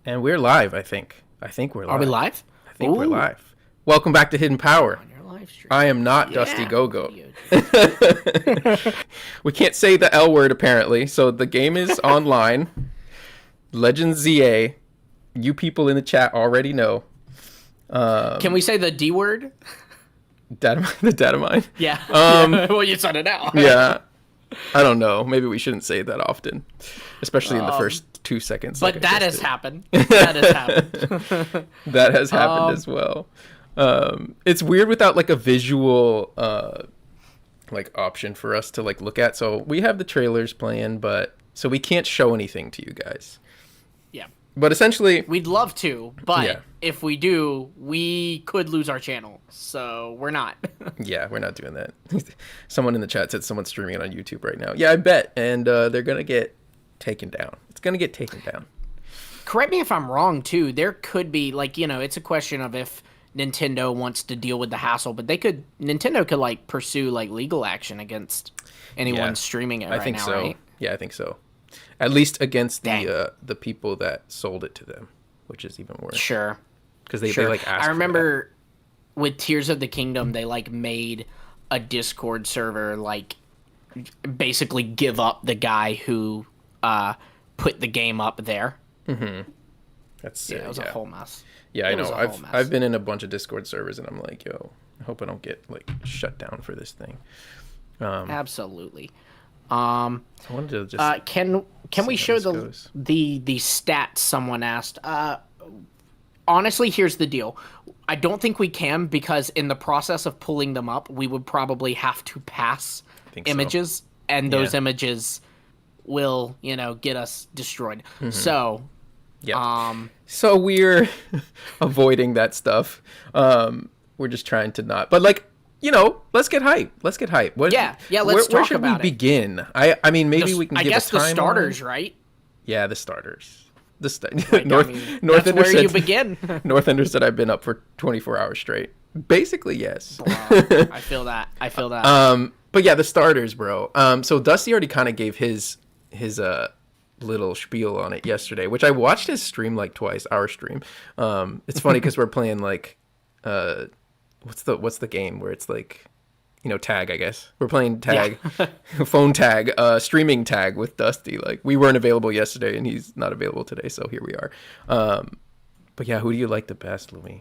And we're live, I think. I think we're live. Are we live? I think we're live. Welcome back to Hidden Power. On your live stream. I am not DustyGogoat. We can't say the L word, apparently. So the game is online. Legends ZA. You people in the chat already know. Can we say the D word? The data mine? Yeah. Well, you said it now. Yeah. I don't know. Maybe we shouldn't say it that often. Especially in the first 2 seconds. But that has happened. That has happened. That has happened as well. It's weird without like a visual like option for us to like look at. So we have the trailers playing, but so we can't show anything to you guys. Yeah. But essentially, we'd love to, but yeah. If we do, we could lose our channel. So we're not. Yeah, we're not doing that. Someone in the chat said someone's streaming it on YouTube right now. Yeah, I bet. And they're going to get taken down. It's going to get taken down. Correct me if I'm wrong, too. There could be, like, you know, it's a question of if Nintendo wants to deal with the hassle, but Nintendo could, like, pursue, like, legal action against anyone streaming it right now, so. right? Yeah, I think so. At least against the people that sold it to them, which is even worse. Sure. Because they like asked. I remember with Tears of the Kingdom, they like made a Discord server like basically give up the guy who put the game up there. Mm-hmm. That's it was a whole mess. Yeah, I know. I've been in a bunch of Discord servers, and I'm like, yo, I hope I don't get like shut down for this thing. Absolutely. I wanted to just can we show the stats? Someone asked. Honestly, here's the deal. I don't think we can because in the process of pulling them up, we would probably have to pass images, and those images will, you know, get us destroyed. Mm-hmm. So, so we're avoiding that stuff. We're just trying to not. But like, you know, let's get hype. Let's talk about it. Where should we begin? I mean, maybe we can. I guess the starters, right? Yeah, the starters. North Ender where you begin. North Ender said I've been up for 24 hours straight. Basically, yes. I feel that. But yeah, the starters, bro. So Dusty already kind of gave his little spiel on it yesterday, which I watched his stream like twice. Our stream. It's funny because we're playing like, what's the game where it's like, you know, tag, I guess. We're playing tag, phone tag, streaming tag with Dusty. Like, we weren't available yesterday, and he's not available today, so here we are. But yeah, who do you like the best, Lumi?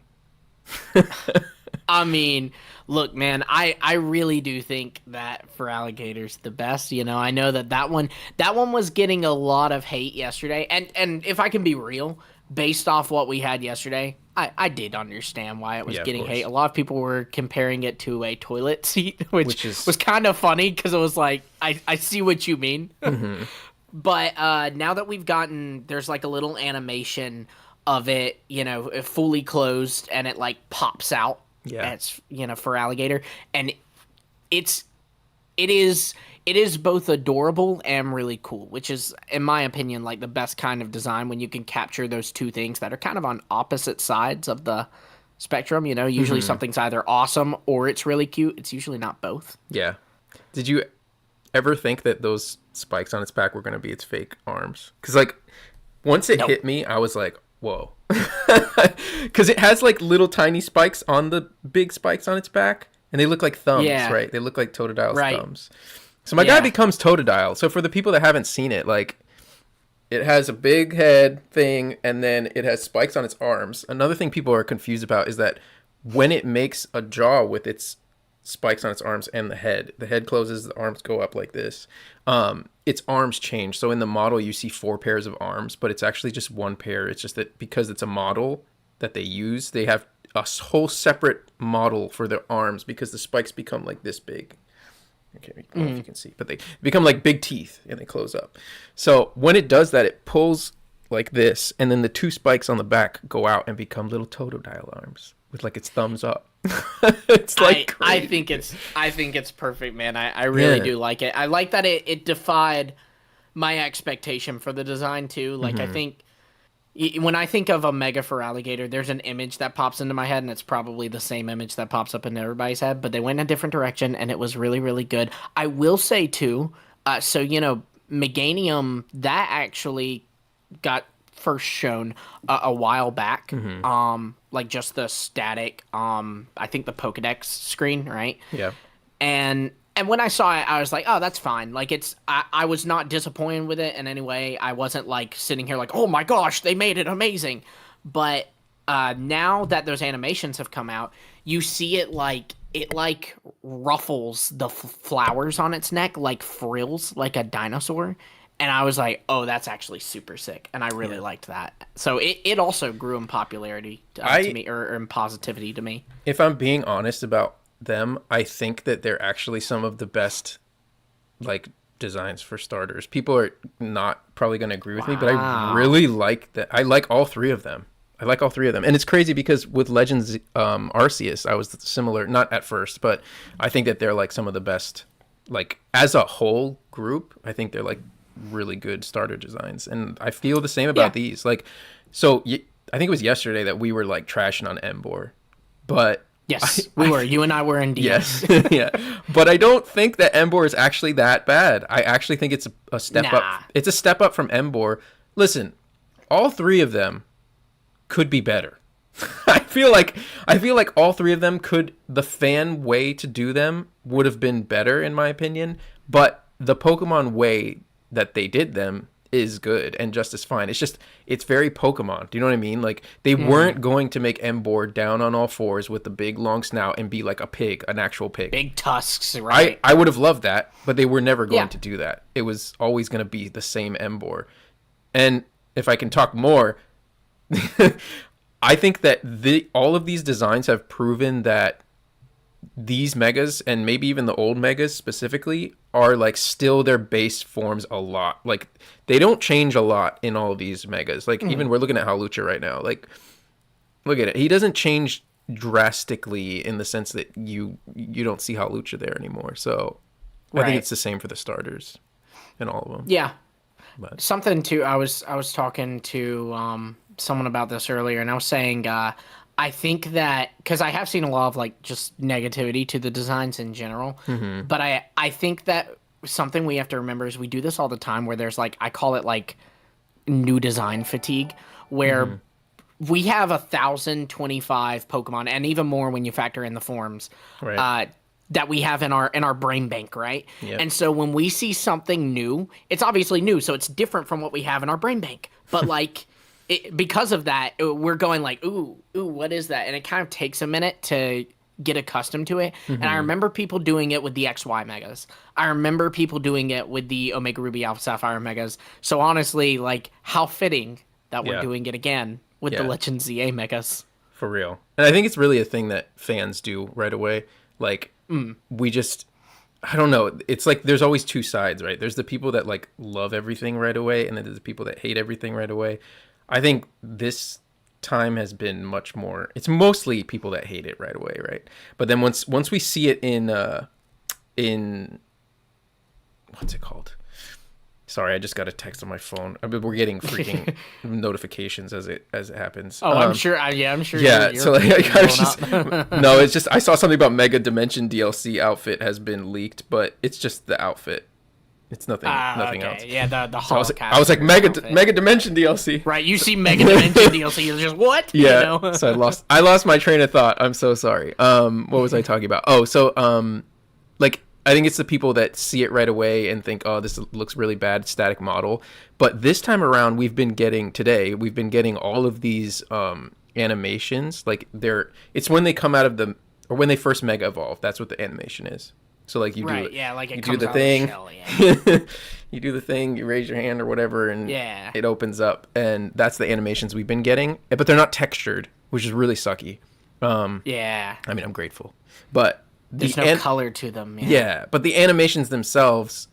I mean, look, man, I really do think that For Alligator's the best. You know, I know that one was getting a lot of hate yesterday, and if I can be real, based off what we had yesterday, I did understand why it was getting hate. A lot of people were comparing it to a toilet seat, which was kind of funny because it was like, I see what you mean. Mm-hmm. But now that there's like a little animation of it, you know, fully closed, and it like pops out. Yeah. And it's, you know, For Alligator. And it is both adorable and really cool, which is, in my opinion, like the best kind of design when you can capture those two things that are kind of on opposite sides of the spectrum. You know, usually something's either awesome or it's really cute. It's usually not both. Yeah. Did you ever think that those spikes on its back were going to be its fake arms? Because, like, once it hit me, I was like, whoa. Because it has, like, little tiny spikes on the big spikes on its back. And they look like thumbs, right? They look like Totodile's thumbs. So my guy becomes Totodile. So for the people that haven't seen it, like, it has a big head thing, and then it has spikes on its arms. Another thing people are confused about is that when it makes a jaw with its spikes on its arms and the head closes, the arms go up like this. Its arms change. So in the model, you see 4 pairs of arms, but it's actually just 1 pair. It's just that because it's a model that they use, they have a whole separate model for their arms because the spikes become like this big. Okay, I don't know if you can see, but they become like big teeth and they close up. So when it does that, it pulls like this, and then the 2 spikes on the back go out and become little Totodile arms with like its thumbs up. It's like I think it's perfect, man. I really do like it. I like that it defied my expectation for the design too. Like I think when I think of a Mega For Alligator, there's an image that pops into my head, and it's probably the same image that pops up in everybody's head, but they went in a different direction, and it was really, really good. I will say, too, so, you know, Meganium, that actually got first shown a while back. Mm-hmm. Like just the static, I think the Pokedex screen, right? Yeah. And when I saw it, I was like, oh, that's fine. Like I was not disappointed with it in any way. I wasn't like sitting here like, oh my gosh, they made it amazing. But now that those animations have come out, you see it like ruffles the flowers on its neck like frills, like a dinosaur. And I was like, oh, that's actually super sick. And I really liked that. So it also grew in popularity to me, or in positivity to me. If I'm being honest about them, I think that they're actually some of the best like designs for starters. People are not probably going to agree with me, but I really like that. I like all three of them. And it's crazy because with Legends Arceus, I was similar, not at first, but I think that they're like some of the best, like as a whole group. I think they're like really good starter designs, and I feel the same about these. Like, so I think it was yesterday that we were like trashing on Embor, but yes, we were. You and I were indeed. Yes, yeah. But I don't think that Embor is actually that bad. I actually think it's a step up. It's a step up from Embor. Listen, all three of them could be better. I feel like all three of them could. The fan way to do them would have been better, in my opinion. But the Pokemon way that they did them is good and just as fine. It's very Pokemon. Do you know what I mean? Like, they weren't going to make Embor down on all fours with the big long snout and be like a pig, an actual pig. Big tusks, right? I would have loved that, but they were never going to do that. It was always going to be the same Embor. And if I can talk more, I think that all of these designs have proven that these megas, and maybe even the old megas specifically, are like still their base forms a lot. Like, they don't change a lot in all of these megas. Like, even we're looking at Hawlucha right now. Like, look at it. He doesn't change drastically in the sense that you don't see Hawlucha there anymore. So I think it's the same for the starters and all of them. Yeah. But Something too. I was talking to someone about this earlier, and I was saying I think that because I have seen a lot of like just negativity to the designs in general, but I think that something we have to remember is we do this all the time where there's like, I call it like new design fatigue, where we have 1,025 Pokemon, and even more when you factor in the forms, that we have in our brain bank, right? Yep. And so when we see something new, it's obviously new, so it's different from what we have in our brain bank. But like, because of that, we're going like, ooh, what is that? And it kind of takes a minute to get accustomed to it. And I remember people doing it with the XY Megas. I remember people doing it with the Omega Ruby Alpha Sapphire Megas. So honestly, like, how fitting that we're doing it again with the Legend ZA Megas. For real. And I think it's really a thing that fans do right away. Like, we just, I don't know. It's like there's always two sides, right? There's the people that like love everything right away, and then there's the people that hate everything right away. I think this time has been much more, it's mostly people that hate it right away, right? But then once we see it in what's it called? Sorry, I just got a text on my phone. I mean, we're getting freaking notifications as it happens. Oh, I'm sure. I'm sure. Yeah. So like, I was just no. It's just I saw something about Mega Dimension DLC outfit has been leaked, but it's just the outfit. It's nothing else. Yeah, the so I was like Mega Dimension DLC. Right, you see Mega Dimension DLC, you're just what? Yeah. You know? So I lost my train of thought. I'm so sorry. What was I talking about? Oh, so like I think it's the people that see it right away and think, oh, this looks really bad, static model. But this time around, we've been getting all of these animations. Like it's when they come out of or when they first Mega Evolve. That's what the animation is. So like you do it, like you do the thing, you do the thing, you raise your hand or whatever, and it opens up, and that's the animations we've been getting. But they're not textured, which is really sucky. I mean, I'm grateful, but there's no color to them. Yeah, but the animations themselves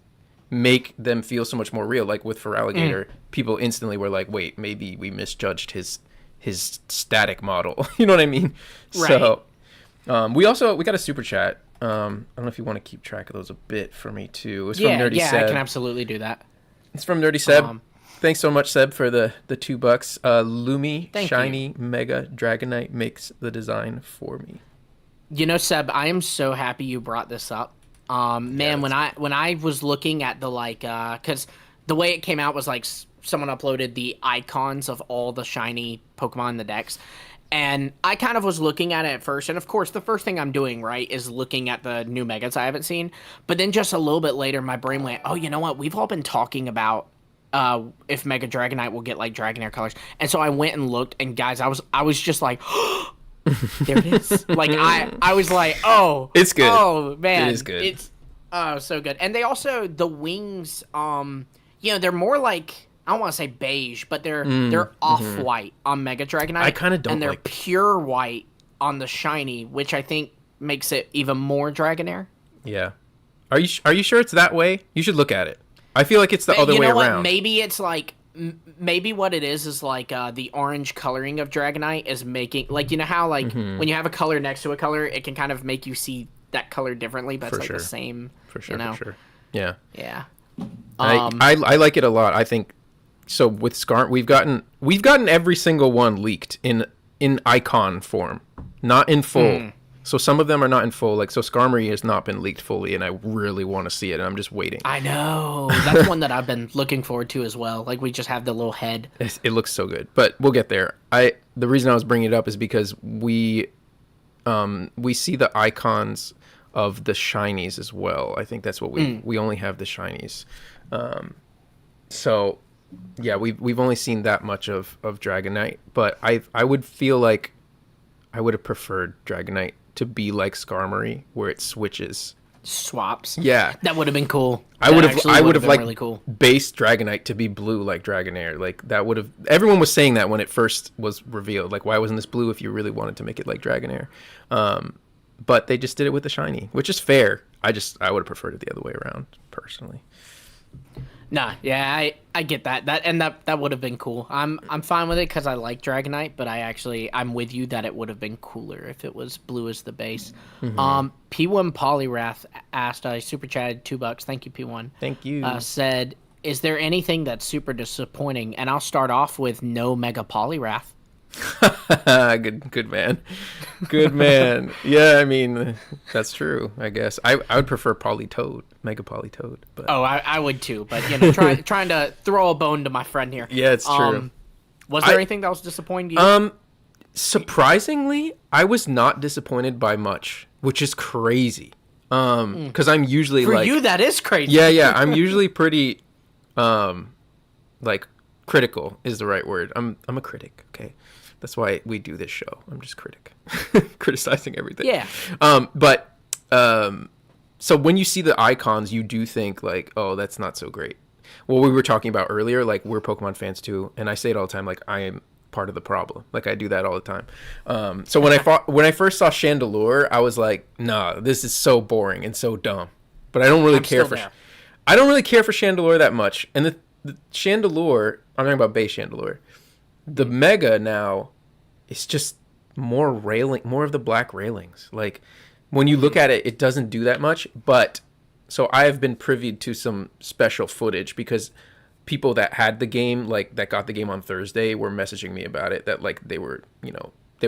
make them feel so much more real. Like with Feraligatr, people instantly were like, "Wait, maybe we misjudged his static model." You know what I mean? Right. So, we got a super chat. I don't know if you want to keep track of those a bit for me too. It's from Nerdy Seb. I can absolutely do that. It's from Nerdy Seb. Thanks so much, Seb, for the $2. Lumi Shiny Mega Dragonite makes the design for me. You know, Seb, I am so happy you brought this up. Man, when I was looking at the because the way it came out was like someone uploaded the icons of all the shiny Pokemon in the decks. And I kind of was looking at it at first, and of course, the first thing I'm doing, right, is looking at the new Megas I haven't seen. But then just a little bit later, my brain went, oh, you know what? We've all been talking about if Mega Dragonite will get, like, Dragonair colors. And so I went and looked, and guys, I was just like, there it is. Like, I was like, oh. It's good. Oh, man. It is good. It's so good. And they also, the wings, they're more like, I don't want to say beige, but they're off-white on Mega Dragonite. I kind of don't and they're like pure white on the shiny, which I think makes it even more Dragonair. Yeah. Are you sure it's that way? You should look at it. I feel like it's the other way around. Maybe it's like maybe what it is like the orange coloring of Dragonite is making, like, you know how like when you have a color next to a color, it can kind of make you see that color differently, but it's like the same. For sure, you know? for sure. Yeah. Yeah. I like it a lot. I think so. With Skarm, we've gotten every single one leaked in icon form, not in full. So some of them are not in full. Like, so Skarmory has not been leaked fully, and I really want to see it, and I'm just waiting. I know. That's one that I've been looking forward to as well. Like, we just have the little head. It looks so good, but we'll get there. The reason I was bringing it up is because we see the icons of the shinies as well. I think that's what we only have the shinies. So yeah, we've only seen that much of Dragonite, but I would feel like I would have preferred Dragonite to be like Skarmory, where it swaps. Yeah, that would have been cool. I would have liked really cool. Base Dragonite to be blue like Dragonair. Like, that would have. Everyone was saying that when it first was revealed. Like, why wasn't this blue if you really wanted to make it like Dragonair? But they just did it with the shiny, which is fair. I would have preferred it the other way around, personally. Nah, yeah, I get that. That would have been cool. I'm fine with it because I like Dragonite, but I'm with you that it would have been cooler if it was blue as the base. P1 Polyrath asked, I super chatted $2. Thank you, P1. Thank you. Said, is there anything that's super disappointing? And I'll start off with no Mega Polyrath. Good man. Good man. Yeah, I mean, that's true, I guess. I would prefer Polytoad, Mega Polytoad. But I would too, but trying to throw a bone to my friend here. Yeah, it's true. Was there anything that was disappointing to you? Surprisingly, I was not disappointed by much, which is crazy. Because I'm usually for you, that is crazy. Yeah, I'm usually pretty like critical is the right word. I'm a critic, okay? That's why we do this show. I'm just criticizing everything. Yeah. So when you see the icons, you do think like, oh, that's not so great. Well, we were talking about earlier, like, we're Pokemon fans too, and I say it all the time, like, I am part of the problem. Like, I do that all the time. So when I first saw Chandelure, I was like, nah, this is so boring and so dumb. But I don't really care for Chandelure that much. And the Chandelure, I'm talking about base Chandelure. The Mega now is just more of the black railings. Like, when you look at it, it doesn't do that much. But so I have been privy to some special footage because people that had the game, like, that got the game on Thursday, were messaging me about it. That, like, they were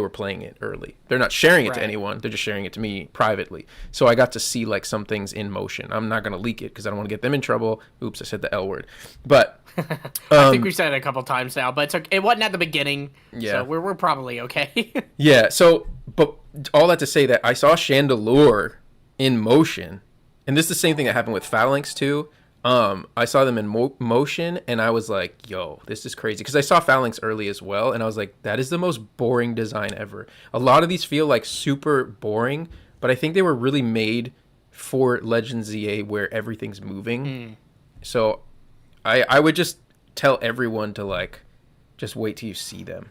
playing it early. They're not sharing it to anyone. They're just sharing it to me privately. So I got to see, like, some things in motion. I'm not going to leak it because I don't want to get them in trouble. Oops, I said the L word. But I think we said it a couple times now, but it wasn't at the beginning. Yeah. So we're probably okay. Yeah. So, but all that to say that I saw Chandelure in motion, and this is the same thing that happened with Phalanx too. I saw them in motion, and I was like, yo, this is crazy. Because I saw Phalanx early as well, and I was like, that is the most boring design ever. A lot of these feel like super boring, but I think they were really made for Legends ZA where everything's moving. So I would just tell everyone to, like, just wait till you see them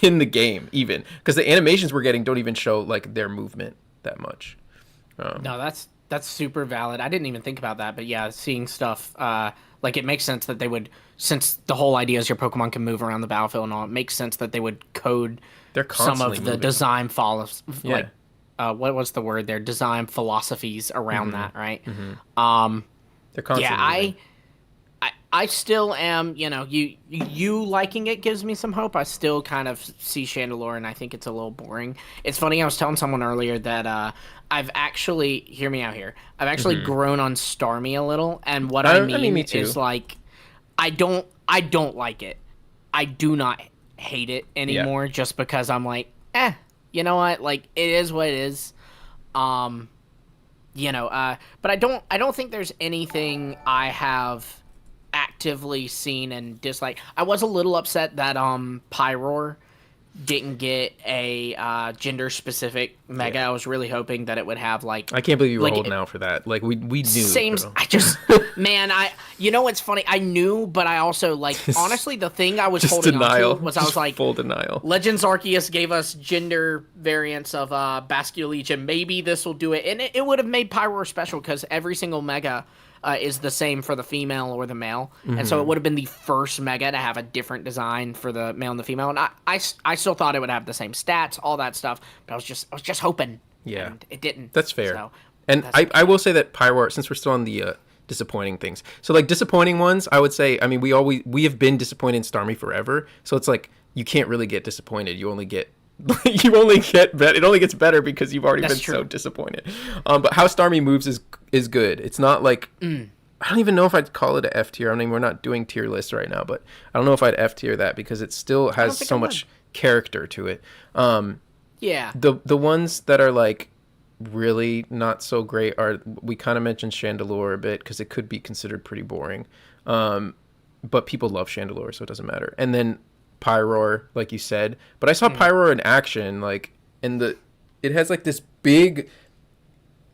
in the game, even. Because the animations we're getting don't even show, like, their movement that much. No, that's super valid. I didn't even think about that, but yeah, seeing stuff, like, it makes sense that they would, since the whole idea is your Pokemon can move around the battlefield and all, it makes sense that they would code some of the design follows, like, what was the word there? Design philosophies around that, right? They're constantly moving. I still am, you liking it gives me some hope. I still kind of see Chandelure, and I think it's a little boring. It's funny, I was telling someone earlier that I've actually, hear me out here, I've actually grown on Starmie a little, and what I mean me too. is, like, I don't I don't like it. I do not hate it anymore, just because I'm like, you know what? Like, it is what it is. But I don't think there's anything I have actively seen and disliked. I was a little upset that Pyroar didn't get a gender specific mega. I was really hoping that it would have like, I can't believe you were holding out for that. Like we knew. Same. Bro. I just man, you know what's funny? I knew, but I also like honestly the thing I was holding on to was I was like full denial. Legends Arceus gave us gender variants of Bascule Legion. Maybe this will do it, and it would have made Pyroar special because every single mega is the same for the female or the male, and so it would have been the first mega to have a different design for the male and the female. And I still thought it would have the same stats, all that stuff, but I was just hoping. Yeah, and it didn't. That's fair. So, and I will say that Pyroar, since we're still on the disappointing things, so like disappointing ones, I would say, I mean, we have been disappointed in Starmie forever, so it's like you can't really get disappointed. You only get it only gets better because you've already been so disappointed. But how Starmie moves is good. It's not like I don't even know if I'd call it a F tier. I mean, we're not doing tier lists right now, but I don't know if I'd F tier that because it still has so much character to it. The ones that are like really not so great are, we kind of mentioned Chandelure a bit because it could be considered pretty boring. But people love Chandelure, so it doesn't matter. And then Pyroar, like you said, but I saw Pyroar in action, like it has like this big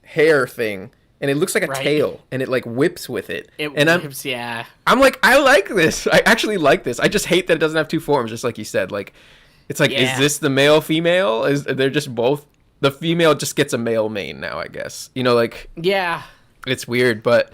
hair thing, and it looks like a tail, and it like whips with it. I'm like, I like this. I actually like this. I just hate that it doesn't have two forms, just like you said. Like, it's like, is this the male female? Is they're just both? The female just gets a male mane now, I guess. Like it's weird, but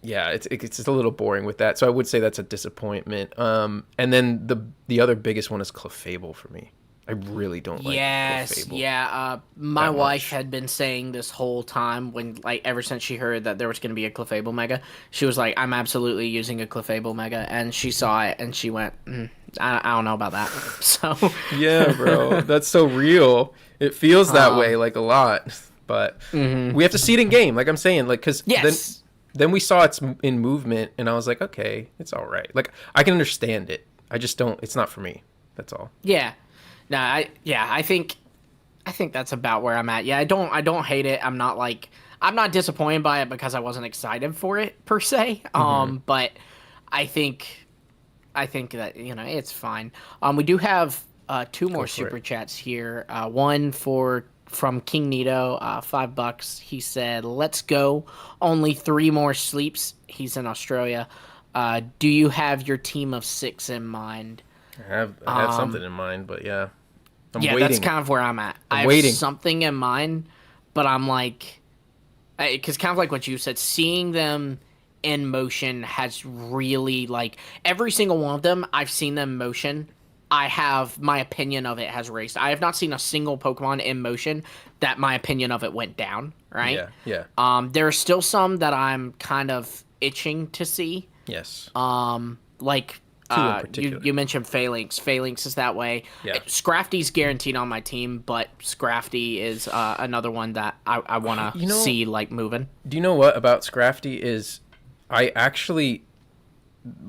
it's just a little boring with that. So I would say that's a disappointment. And then the other biggest one is Clefable for me. I really don't like Clefable. Yeah. My wife had been saying this whole time when, like, ever since she heard that there was going to be a Clefable mega, she was like, I'm absolutely using a Clefable mega. And she saw it and she went, I don't know about that. So yeah, bro, that's so real. It feels that way, like, a lot. But we have to see it in game, like I'm saying, like, because then we saw it's in movement, and I was like, okay, it's all right. Like, I can understand it. I just don't. It's not for me. That's all. Yeah. No. I think that's about where I'm at. Yeah. I don't hate it. I'm not disappointed by it because I wasn't excited for it per se. But I think that it's fine. We do have two more super chats here. One from King Nito, $5. He said, "Let's go. Only 3 more sleeps." He's in Australia. Do you have your team of 6 in mind? I have something in mind, but yeah. I'm waiting. That's kind of where I'm at. I have something in mind, but I'm like, because kind of like what you said, seeing them in motion has really, like, every single one of them, I've seen them in motion. I have, my opinion of it has raised. I have not seen a single Pokemon in motion that my opinion of it went down, right? Yeah. There are still some that I'm kind of itching to see. Yes. Like, you mentioned Phalanx. Phalanx is that way. Yeah. Scrafty's guaranteed on my team, but Scrafty is another one that I want to see, like, moving. Do you know what about Scrafty is, I actually,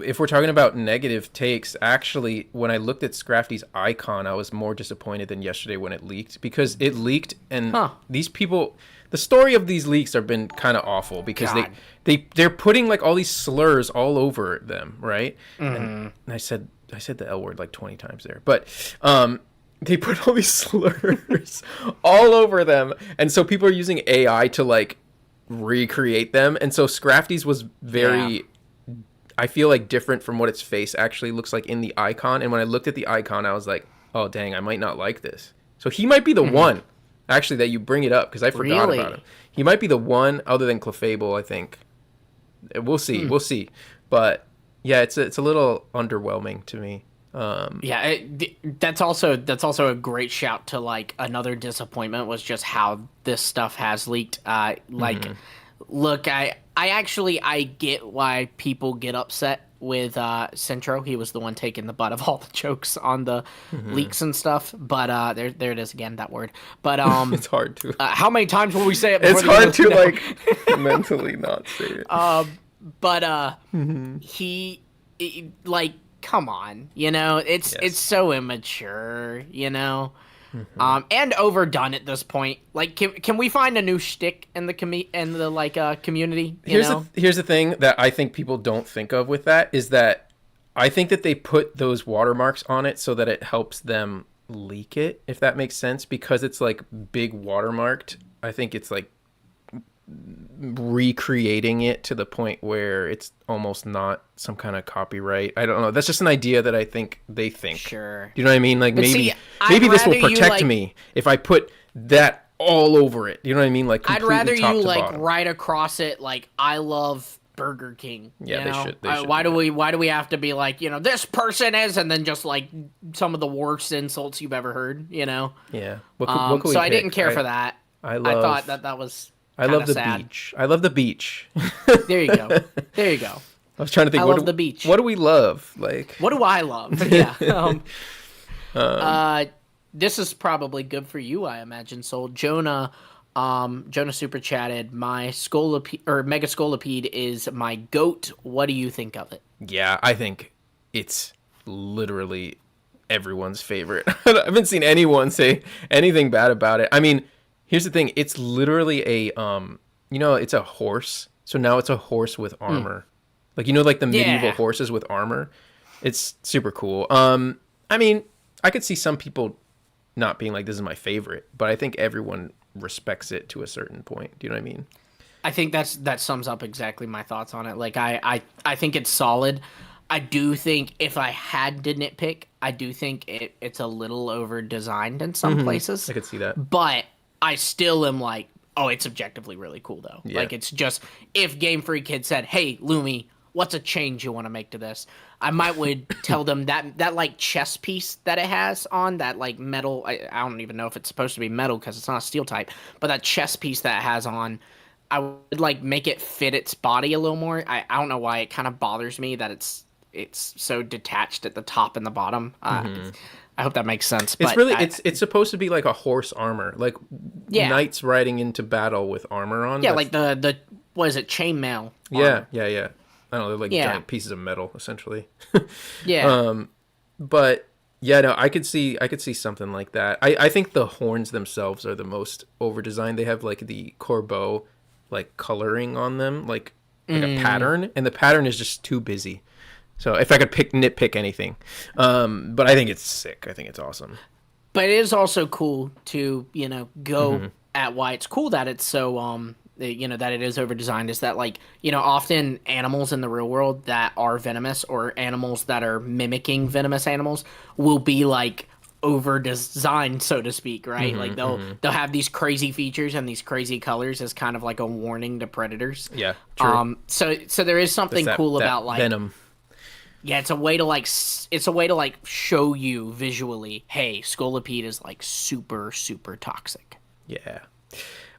if we're talking about negative takes, actually, when I looked at Scrafty's icon, I was more disappointed than yesterday when it leaked, because it leaked, and these people, the story of these leaks have been kind of awful, because they're putting, like, all these slurs all over them, right? And I said the L word like 20 times there, but they put all these slurs all over them, and so people are using AI to, like, recreate them, and so Scrafty's was very I feel like different from what its face actually looks like in the icon. And when I looked at the icon, I was like, oh dang, I might not like this. So he might be the one actually that you bring it up, because I forgot about him. He might be the one other than Clefable, I think. We'll see. But yeah, it's a little underwhelming to me. That's also a great shout to, like, another disappointment was just how this stuff has leaked. Look, I get why people get upset with Centro. He was the one taking the butt of all the jokes on the leaks and stuff. But there it is again, that word. But it's hard to. How many times will we say it? It's hard to like mentally not say it. But he like, come on, you know, it's so immature, you know. And overdone at this point. Like, can we find a new shtick in the community? Here's the thing that I think people don't think of with that is that I think that they put those watermarks on it so that it helps them leak it, if that makes sense, because it's like big watermarked. I think it's like recreating it to the point where it's almost not some kind of copyright. I don't know. That's just an idea that I think they think. Sure. Do you know what I mean? Like, But maybe see, maybe I'd this will rather you, protect like- me if I put that all over it. You know what I mean? Like, I'd completely rather top you to like bottom. write across it like "I love Burger King." Yeah, you they know? should- they should why do do that. why do we have to be like, you know, this person is, and then just like some of the worst insults you've ever heard, you know? Yeah. What could we So I didn't pick? care for that. I I thought love. that was. I love kinda the sad. beach. I love the beach. There you go. There you go. I was trying to think. I what love do, the beach. What do we love? Like, What do I love? Yeah. This is probably good for you, I imagine. So Jonah super chatted, my Mega Scolipede is my goat. What do you think of it? yeah, I think it's literally everyone's favorite. I haven't seen anyone say anything bad about it. I mean, here's the thing. It's literally a, it's a horse. So now it's a horse with armor. Like, like the medieval Yeah. horses with armor. It's super cool. I mean, I could see some people not being like, this is my favorite, but I think everyone respects it to a certain point. Do you know what I mean? I think that sums up exactly my thoughts on it. Like I think it's solid. I do think if I had to nitpick, I do think it's a little over designed in some places. I could see that. But I still am like, oh, it's objectively really cool though. Yeah. Like, it's just, if Game Freak had said, hey, Lumi, what's a change you want to make to this? I might would tell them that like chest piece that it has on, that like metal, I don't even know if it's supposed to be metal because it's not a steel type, but that chest piece that it has on, I would like make it fit its body a little more. I don't know why it kind of bothers me that it's so detached at the top and the bottom. I hope that makes sense. It's But really, it's supposed to be like a horse armor, like Yeah. knights riding into battle with armor on. yeah, That's- like the what is it, chainmail? yeah. I don't know, they're like Yeah. giant pieces of metal, essentially. Yeah. But yeah, no, I could see something like that. I think the horns themselves are the most over designed. They have like the corbeau like coloring on them, like a pattern, and the pattern is just too busy. So if I could nitpick anything, but I think it's sick. I think it's awesome. But it is also cool to, go at why it's cool that it's so, that it is over designed, is that, like, often animals in the real world that are venomous, or animals that are mimicking venomous animals, will be like over designed, so to speak, right? Like they'll have these crazy features and these crazy colors as kind of like a warning to predators. Yeah, true. So there is something cool about like venom. Yeah, it's a way to like show you visually, hey, Scolipede is like super, super toxic. Yeah,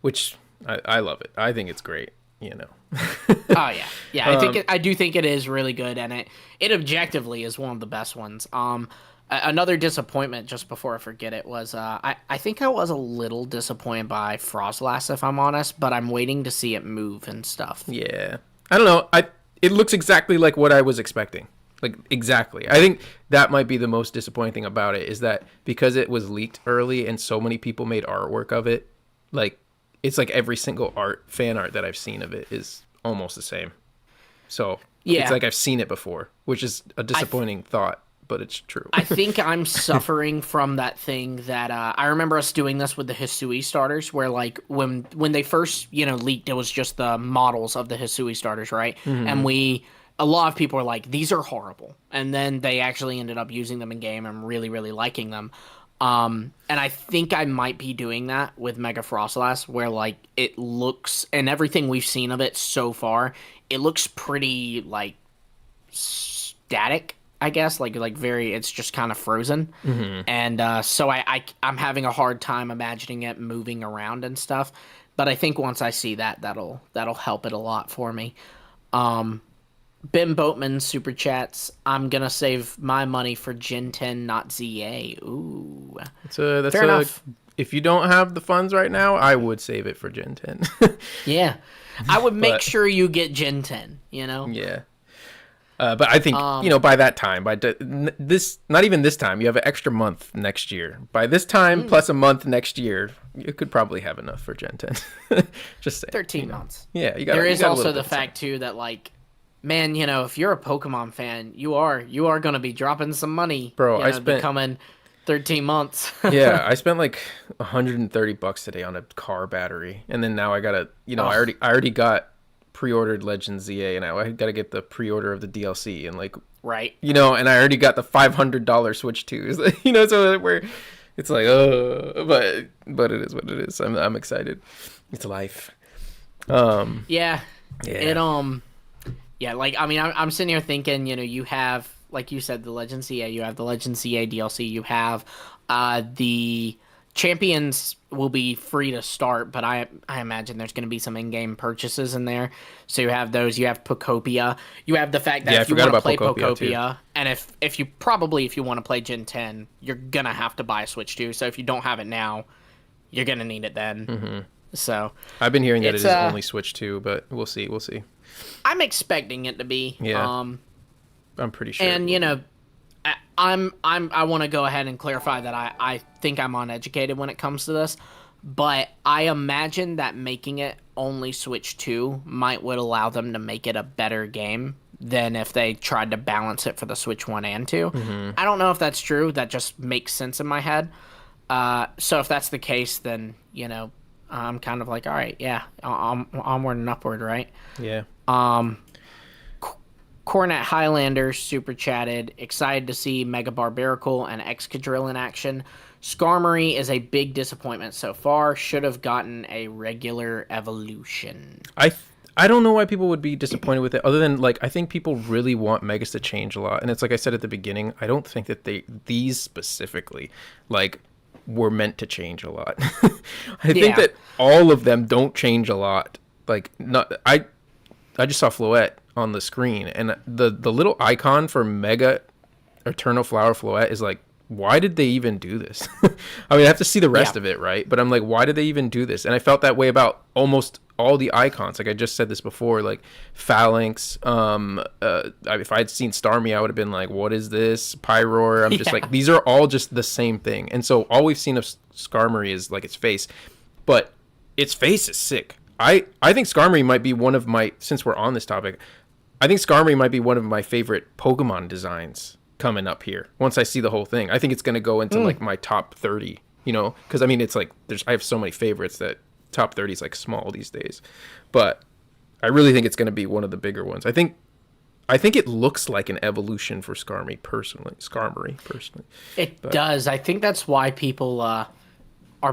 which I love it. I think it's great. Oh yeah. I do think it is really good, and it objectively is one of the best ones. Another disappointment, just before I forget it, was I think I was a little disappointed by Frostlass, if I'm honest, but I'm waiting to see it move and stuff. Yeah, I don't know. It looks exactly like what I was expecting. Like, exactly. I think that might be the most disappointing thing about it, is that because it was leaked early and so many people made artwork of it, like, it's like every single fan art that I've seen of it is almost the same. So Yeah. it's like I've seen it before, which is a disappointing thought, but it's true. I think I'm suffering from that thing that I remember us doing this with the Hisui starters, where like when they first leaked, it was just the models of the Hisui starters, right? And a lot of people were like, these are horrible, and then they actually ended up using them in game and really, really liking them. And I think I might be doing that with Mega Frostlass, where like it looks, and everything we've seen of it so far, it looks pretty like static, I guess, like very, it's just kind of frozen. And so I'm having a hard time imagining it moving around and stuff. But I think once I see that'll help it a lot for me. Ben Boatman super chats, I'm gonna save my money for Gen 10, not ZA. Ooh. That's Fair enough. If you don't have the funds right now, I would save it for Gen 10. Yeah. I would make sure you get Gen 10, Yeah. But I think, by that time, this, not even this time, you have an extra month next year. By this time, plus a month next year, you could probably have enough for Gen 10. Just saying. 13 months. Yeah, you got. There is also the fact too that like, man, if you're a Pokemon fan, you are gonna be dropping some money, bro. I spent becoming 13 months. Yeah, I spent like $130 today on a car battery, and then now I gotta, I already got pre-ordered Legend ZA, and I got to get the pre-order of the DLC, and like, right, and I already got the $500 Switch 2, so it's like, but it is what it is. I'm excited. It's life. Yeah. Like, I mean, I'm sitting here thinking, you have, like you said, the Legend ZA, you have the Legend ZA DLC, you have the Champions will be free to start, but I imagine there's going to be some in-game purchases in there. So you have those, you have Pokopia, you have the fact that if you want to play Pokopia, and if you want to play Gen 10, you're going to have to buy a Switch 2. So if you don't have it now, you're going to need it then. Mm-hmm. So I've been hearing that it is only Switch 2, but we'll see. I'm expecting it to be. Yeah. I'm pretty sure. And I want to go ahead and clarify that I think I'm uneducated when it comes to this, but I imagine that making it only Switch 2 would allow them to make it a better game than if they tried to balance it for the Switch 1 and 2. Mm-hmm. I don't know if that's true. That just makes sense in my head. So if that's the case, then, I'm kind of like, all right, yeah, onward and upward, right? Yeah. Cornet Highlander super chatted, excited to see Mega Barbaracle and Excadrill in action. Skarmory is a big disappointment so far. Should have gotten a regular evolution. I don't know why people would be disappointed with it, other than, like, I think people really want Megas to change a lot. And it's like I said at the beginning, I don't think that these specifically, like, were meant to change a lot. I think that all of them don't change a lot. Like, I just saw Floette on the screen, and the little icon for Mega Eternal Flower Floette is like, why did they even do this? I mean, I have to see the rest of it, right? But I'm like, why did they even do this? And I felt that way about almost all the icons. Like I just said this before, like Phalanx. If I had seen Starmie, I would have been like, what is this? Pyroar. I'm just like, these are all just the same thing. And so all we've seen of Skarmory is like its face, but its face is sick. I think Skarmory might be one of my, since we're on this topic, I think Skarmory might be one of my favorite Pokemon designs coming up here. Once I see the whole thing, I think it's going to go into like my top 30, because I mean, it's like, I have so many favorites that top 30 is like small these days, but I really think it's going to be one of the bigger ones. I think it looks like an evolution for Skarmory personally. It does. I think that's why people are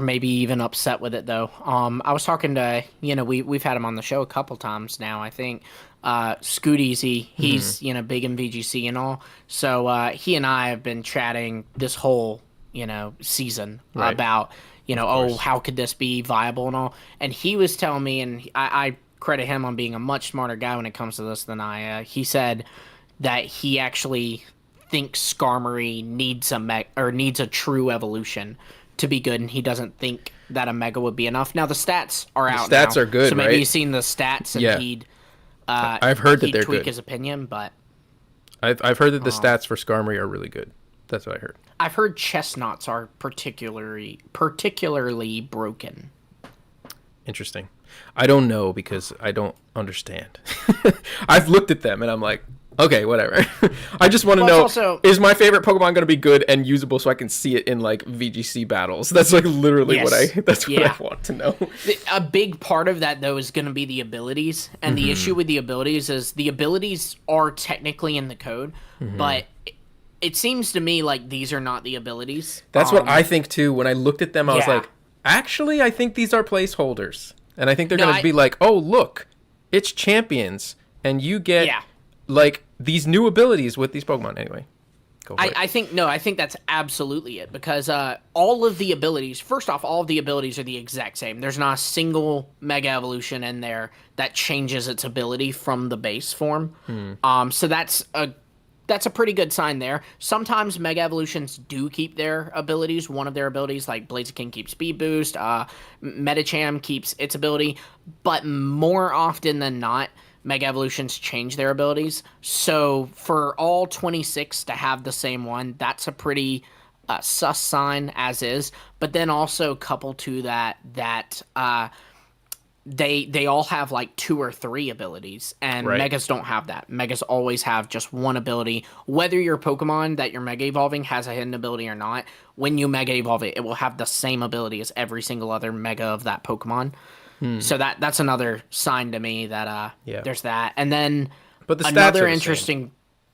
maybe even upset with it, though. I was talking to, we've had him on the show a couple times now, I think. Scoot Easy, he's, big in VGC and all. So he and I have been chatting this whole, season about, how could this be viable and all. And he was telling me, and I credit him on being a much smarter guy when it comes to this than I. He said that he actually thinks Skarmory needs a true evolution to be good, and he doesn't think that a Mega would be enough. Now the stats are out. The stats now, are good, so maybe he's seen the stats and he'd. I've heard that they're tweak good. His opinion, but I've heard that the stats for Skarmory are really good. That's what I heard. I've heard Chestnuts are particularly broken. Interesting. I don't know because I don't understand. I've looked at them and I'm like, okay, whatever. I just want to know, is my favorite Pokemon going to be good and usable so I can see it in like VGC battles? That's like literally what I want to know. A big part of that though is going to be the abilities, and the issue with the abilities is the abilities are technically in the code, but it seems to me like these are not the abilities. That's what I think too. When I looked at them, I was like, actually, I think these are placeholders, and I think they're going to be like, oh look, it's champions, and you get like these new abilities with these Pokemon. Anyway, go for it. I think that's absolutely it, because all of the abilities, first off, all of the abilities are the exact same. There's not a single Mega Evolution in there that changes its ability from the base form. So that's a pretty good sign there. Sometimes Mega Evolutions do keep their abilities. One of their abilities, like Blaziken, keeps Speed Boost. Medicham keeps its ability. But more often than not, Mega Evolutions change their abilities. So for all 26 to have the same one, that's a pretty sus sign as is. But then also couple to that they all have like 2 or 3 abilities, and Right. Megas don't have that. Megas always have just one ability. Whether your Pokemon that you're Mega Evolving has a hidden ability or not, when you Mega Evolve it, it will have the same ability as every single other Mega of that Pokemon. So that's another sign to me that Yeah. there's that. And then But the stats another are the interesting, same.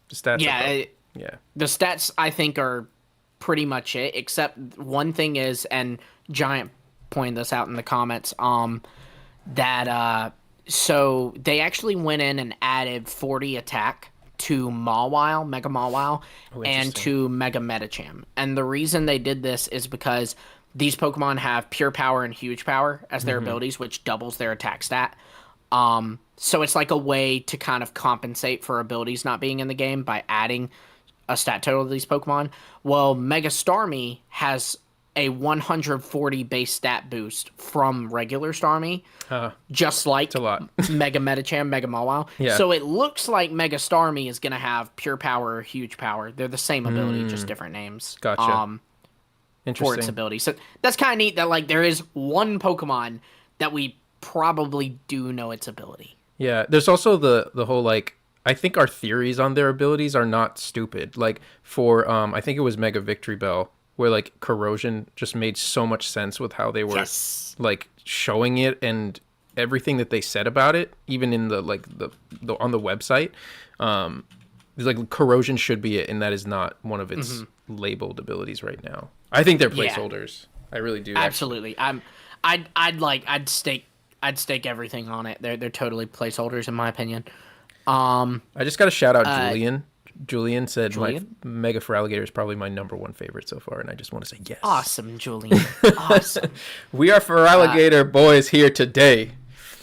The stats yeah, are probably, yeah. the stats I think are pretty much it. Except one thing is, and Giant pointed this out in the comments, that so they actually went in and added 40 attack to Mawile, Mega Mawile, and to Mega Medicham. And the reason they did this is because these Pokemon have Pure Power and Huge Power as their abilities, which doubles their attack stat. So it's like a way to kind of compensate for abilities not being in the game by adding a stat total to these Pokemon. Well, Mega Starmie has a 140 base stat boost from regular Starmie, just like a lot. Mega Medicham, Mega Mawile. Yeah. So it looks like Mega Starmie is going to have Pure Power or Huge Power. They're the same ability, just different names. Gotcha. For its Interesting. ability. So that's kind of neat that like there is one Pokemon that we probably do know its ability. Yeah, there's also the whole like I think our theories on their abilities are not stupid. Like for I think it was Mega Victory Bell where like Corrosion just made so much sense with how they were like showing it and everything that they said about it, even in the like the on the website. It's like Corrosion should be it, and that is not one of its labeled abilities right now. I think they're placeholders. I really do. Absolutely. I'd stake everything on it. They're totally placeholders in my opinion. I just got to shout out Julian. Julian said my Mega for Alligator is probably my #1 favorite so far, and I just want to say yes. Awesome, Julian. Awesome. We are for Alligator boys here today.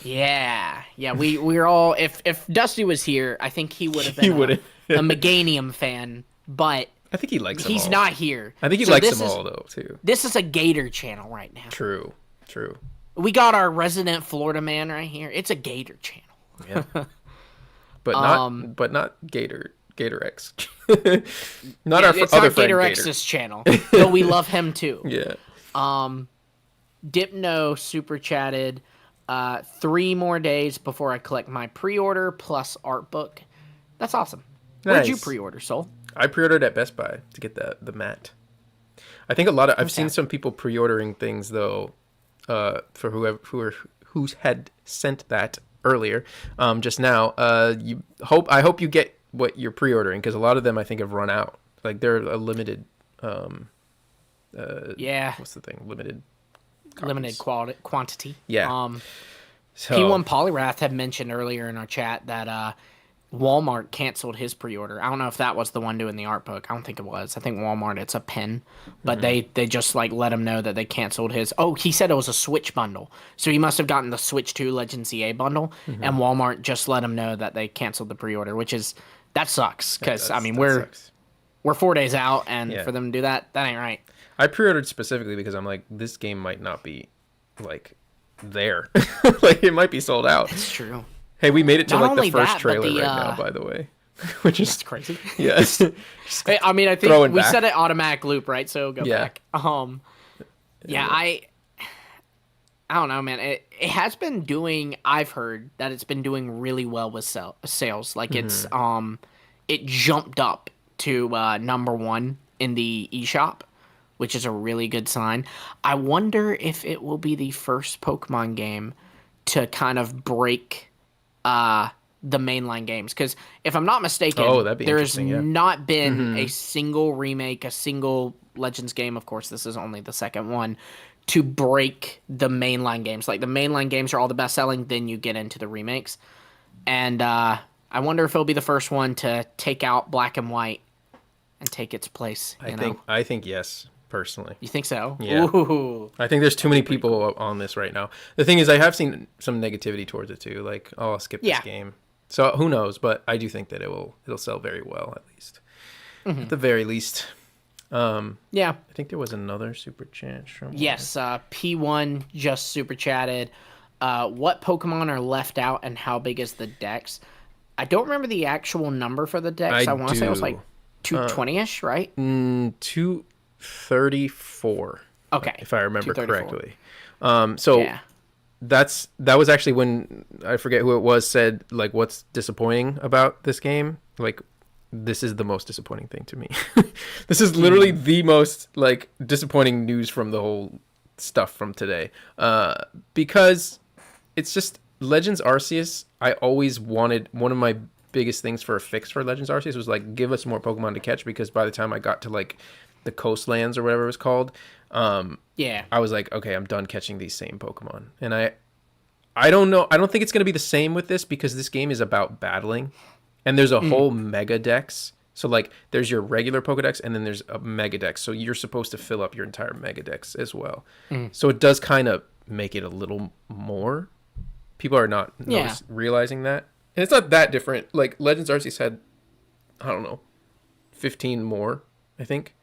Yeah. We're all. If Dusty was here, I think he would have been a Meganium fan, but I think he likes them all. He's not here. I think he likes them all though too. This is a Gator channel right now. True. We got our resident Florida man right here. It's a Gator channel. Yeah. But not Gator X. Not our it's other not friend Gator Gator. X's channel, though we love him too. Yeah. Dipno super chatted 3 more days before I collect my pre-order plus art book. That's awesome. Where'd Nice. you pre-order, Soul? I pre-ordered at Best Buy to get the mat. I think I've seen some people pre-ordering things though, for who had sent that earlier, just now. I hope you get what you're pre-ordering because a lot of them I think have run out. Like they're a limited. What's the thing? Limited quantity. Yeah. So, P1 Polyrath had mentioned earlier in our chat that Walmart canceled his pre-order. I don't know if that was the one doing the art book. I don't think it was. I think Walmart, it's a pin. But they just like let him know that they canceled his. Oh, he said it was a Switch bundle. So he must have gotten the Switch 2 Legend CA bundle. And Walmart just let him know that they canceled the pre-order, which is, that sucks. Because, I mean, we're 4 days out, and for them to do that ain't right. I pre-ordered specifically because I'm like, this game might not be like there. Like it might be sold out. It's true. Hey, we made it to Not like the only first that, trailer but the, right now, by the way. Which is That's crazy. Yes. I mean, I think Throwing we back. set it automatic loop, right? So go Yeah. back. I don't know, man. It has been doing. I've heard that it's been doing really well with sales. Like it's it jumped up to #1 in the eShop, which is a really good sign. I wonder if it will be the first Pokemon game to kind of break the mainline games, because if I'm not mistaken, that'd be there's interesting, yeah. not been a single remake, a single Legends game. Of course, this is only the second one to break the mainline games. Like the mainline games are all the best selling, then you get into the remakes, and I wonder if it'll be the first one to take out Black and White and take its place. I think yes, personally. You think so? Yeah. Ooh. I think there's too many people on this right now. The thing is, I have seen some negativity towards it too. Like, oh, I'll skip this game. So who knows? But I do think that it'll sell very well, at least, at the very least. Yeah. I think there was another super chat. Yes. P1 just super chatted. what Pokemon are left out and how big is the dex. I don't remember the actual number for the dex. I want to say it was like 220-ish, right? 234. Okay. If I remember 234. correctly. So Yeah. that was actually when, I forget who it was, said like, what's disappointing about this game? Like, this is the most disappointing thing to me. This is literally the most like disappointing news from the whole stuff from today. Because it's just Legends Arceus. I always wanted, one of my biggest things for a fix for Legends Arceus was like, give us more Pokemon to catch, because by the time I got to like the coastlands or whatever it was called, I was like, okay, I'm done catching these same Pokemon. And I don't know, I don't think it's going to be the same with this, because this game is about battling, and there's a whole Mega Dex. So like, there's your regular Pokedex, and then there's a Mega Dex, so you're supposed to fill up your entire Mega Dex as well. So it does kind of make it a little more. People are not realizing that, and it's not that different. Like, Legends Arceus had, I don't know, 15 more, I think.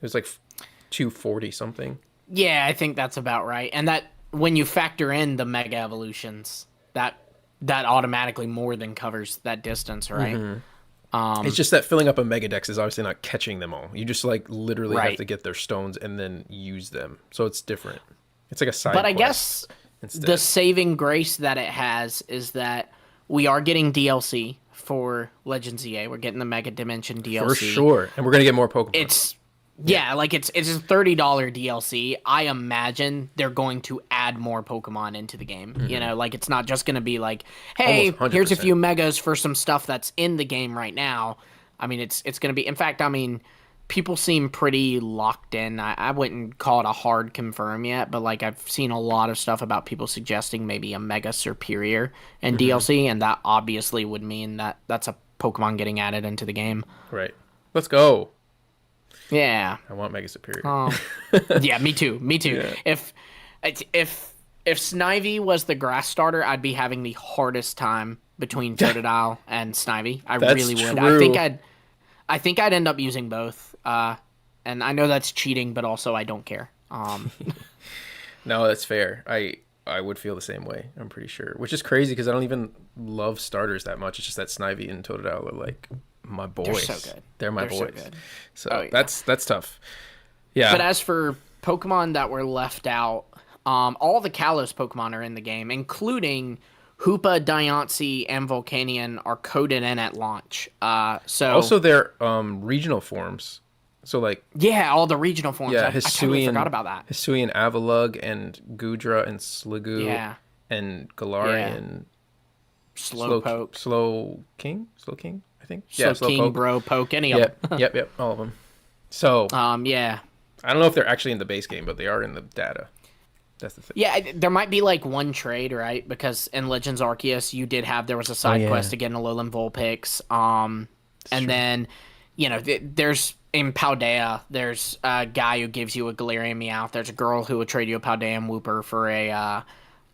It was like 240 something. Yeah, I think that's about right. And that, when you factor in the Mega Evolutions, that automatically more than covers that distance, right? It's just that filling up a Mega Dex is obviously not catching them all. You just like literally have Right. to get their stones and then use them. So it's different. It's like a side But I quest guess instead. the saving grace that it has is that we are getting DLC for Legends EA. We're getting the Mega Dimension DLC. For sure. And we're going to get more Pokemon. It's like it's a $30 DLC. I imagine they're going to add more Pokemon into the game. You know, like, it's not just going to be like, hey, Almost 100%. here's a few megas for some stuff that's in the game right now. I mean, it's going to be, in fact, I mean, people seem pretty locked in. I wouldn't call it a hard confirm yet, but like, I've seen a lot of stuff about people suggesting maybe a Mega Superior in DLC, and that obviously would mean that that's a Pokemon getting added into the game. Right. Let's go. Yeah. I want Mega Superior. Yeah, me too. Yeah. If Snivy was the grass starter, I'd be having the hardest time between Totodile and Snivy. I That's really would. true. I think I'd end up using both. And I know that's cheating, but also I don't care. No, that's fair. I would feel the same way, I'm pretty sure. Which is crazy, because I don't even love starters that much. It's just that Snivy and Totodile are like my boys. They're so good. They're my They're so boys. good. So Oh, yeah. that's tough. Yeah. But as for Pokemon that were left out, all the Kalos Pokemon are in the game, including Hoopa, Diancie, and Volcanion are coded in at launch. So also their regional forms. So like, yeah, all the regional forms. yeah, I totally forgot about that. Hisuian Avalugg and Gudra and Sliggoo Yeah. and Galarian. Slowpoke. Slow King, I think. Yeah, King, Slowpoke. Bro, Poke, any of them. Yep, all of them. So Yeah. I don't know if they're actually in the base game, but they are in the data. That's the thing. Yeah, there might be like one trade, right? Because in Legends Arceus, there was a side quest to get an Alolan Vulpix. And then, you know, there's in Paldea, there's a guy who gives you a Galarian Meowth. There's a girl who would trade you a Paldean Wooper for a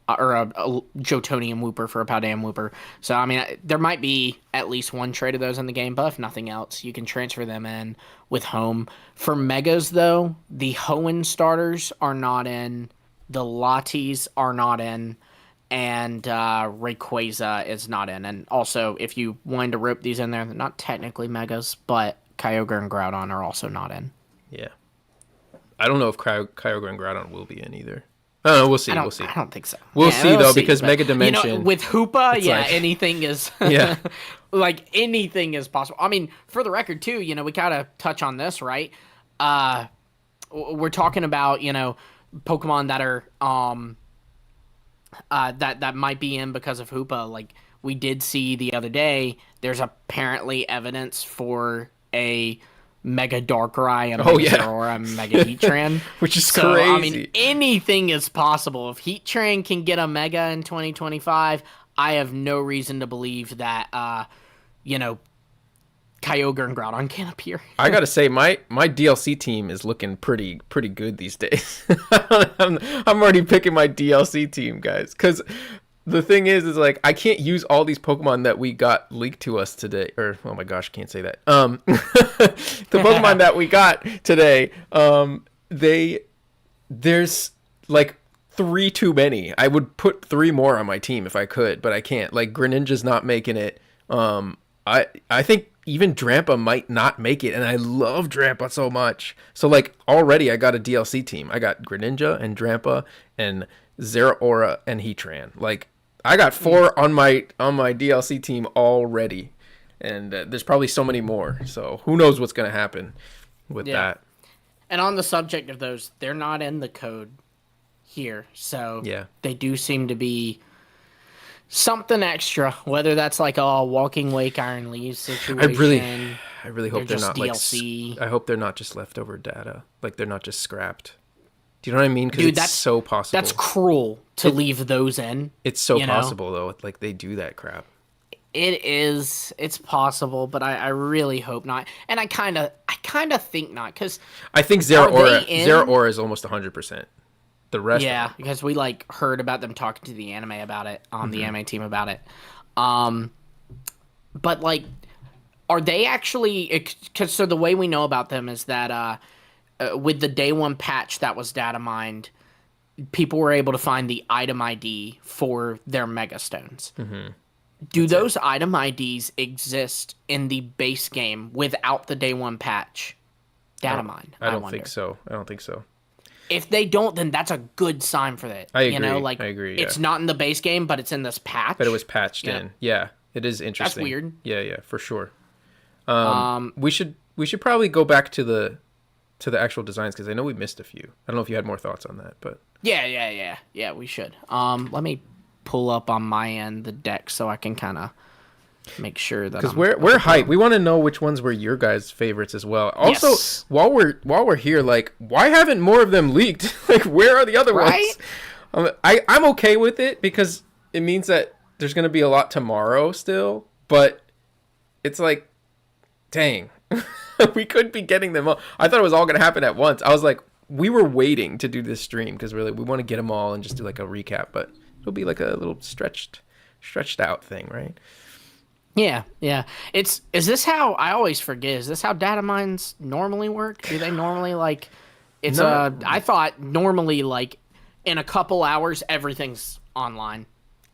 Jotonian Wooper for a Paldean Wooper. So, I mean, there might be at least one trade of those in the game, but if nothing else, you can transfer them in with Home. For Megas, though, the Hoenn starters are not in, the Latis are not in, and Rayquaza is not in. And also, if you wanted to rope these in there, they're not technically Megas, but Kyogre and Groudon are also not in. Yeah. I don't know if Kyogre and Groudon will be in either. I don't know. We'll see. I don't think so. We'll see, though, because but, Mega Dimension. You know, with Hoopa, like, anything is. Yeah. Like, anything is possible. I mean, for the record, too, you know, we gotta touch on this, right? We're talking about, you know, Pokemon that are that might be in because of Hoopa. Like, we did see the other day, there's apparently evidence for a Mega Darkrai and a Mega Zeraora and Mega Heatran. Which is so, crazy. I mean, anything is possible. If Heatran can get a Mega in 2025, I have no reason to believe that, you know, Kyogre and Groudon can't appear. I gotta say, my DLC team is looking pretty good these days. I'm already picking my DLC team, guys, because the thing is like, I can't use all these Pokemon that we got leaked to us today. Or, oh my gosh, I can't say that. The Pokemon that we got today, there's like 3 too many. I would put 3 more on my team if I could, but I can't. Like Greninja's not making it. I think even Drampa might not make it, and I love Drampa so much. So like already I got a DLC team. I got Greninja and Drampa and Zeraora and Heatran. Like I got 4 on my DLC team already, and there's probably so many more. So who knows what's gonna happen with that. And on the subject of those, they're not in the code here, so they do seem to be something extra. Whether that's like a Walking Wake Iron Leaves situation. I really hope they're not DLC. like. I hope they're not just leftover data. Like they're not just scrapped. Do you know what I mean? Because that's so possible. That's cruel to leave those in. It's so possible though. Like they do that crap. It is. It's possible, but I really hope not. And I kind of think not, because I think Zeraora is almost 100%. The rest, because we like heard about them talking to the anime about it, the anime team about it. But like, are they actually? Because so the way we know about them is that with the day 1 patch that was data mined, people were able to find the item ID for their Mega Stones. Do those item IDs exist in the base game without the day 1 patch data mine? I don't think so. If they don't, then that's a good sign for that. I agree. I agree. It's not in the base game, but it's in this patch. But it was patched in. Yeah, it is interesting. That's weird. Yeah, for sure. We should probably go back to the actual designs, because I know we missed a few. I don't know if you had more thoughts on that, but yeah, we should. Let me pull up on my end the deck so I can kind of make sure that, because we're hyped. We want to know which ones were your guys' favorites as well. Also, while we're here, like, why haven't more of them leaked? Like, where are the other ones? I'm okay with it, because it means that there's going to be a lot tomorrow still, but it's like, dang, we could be getting them all. I thought it was all going to happen at once. I was like, we were waiting to do this stream because we want to get them all and just do like a recap, but it'll be like a little stretched out thing, right? Yeah. Is this how, I always forget, is this how data mines normally work? Do they normally like, I thought normally like in a couple hours everything's online,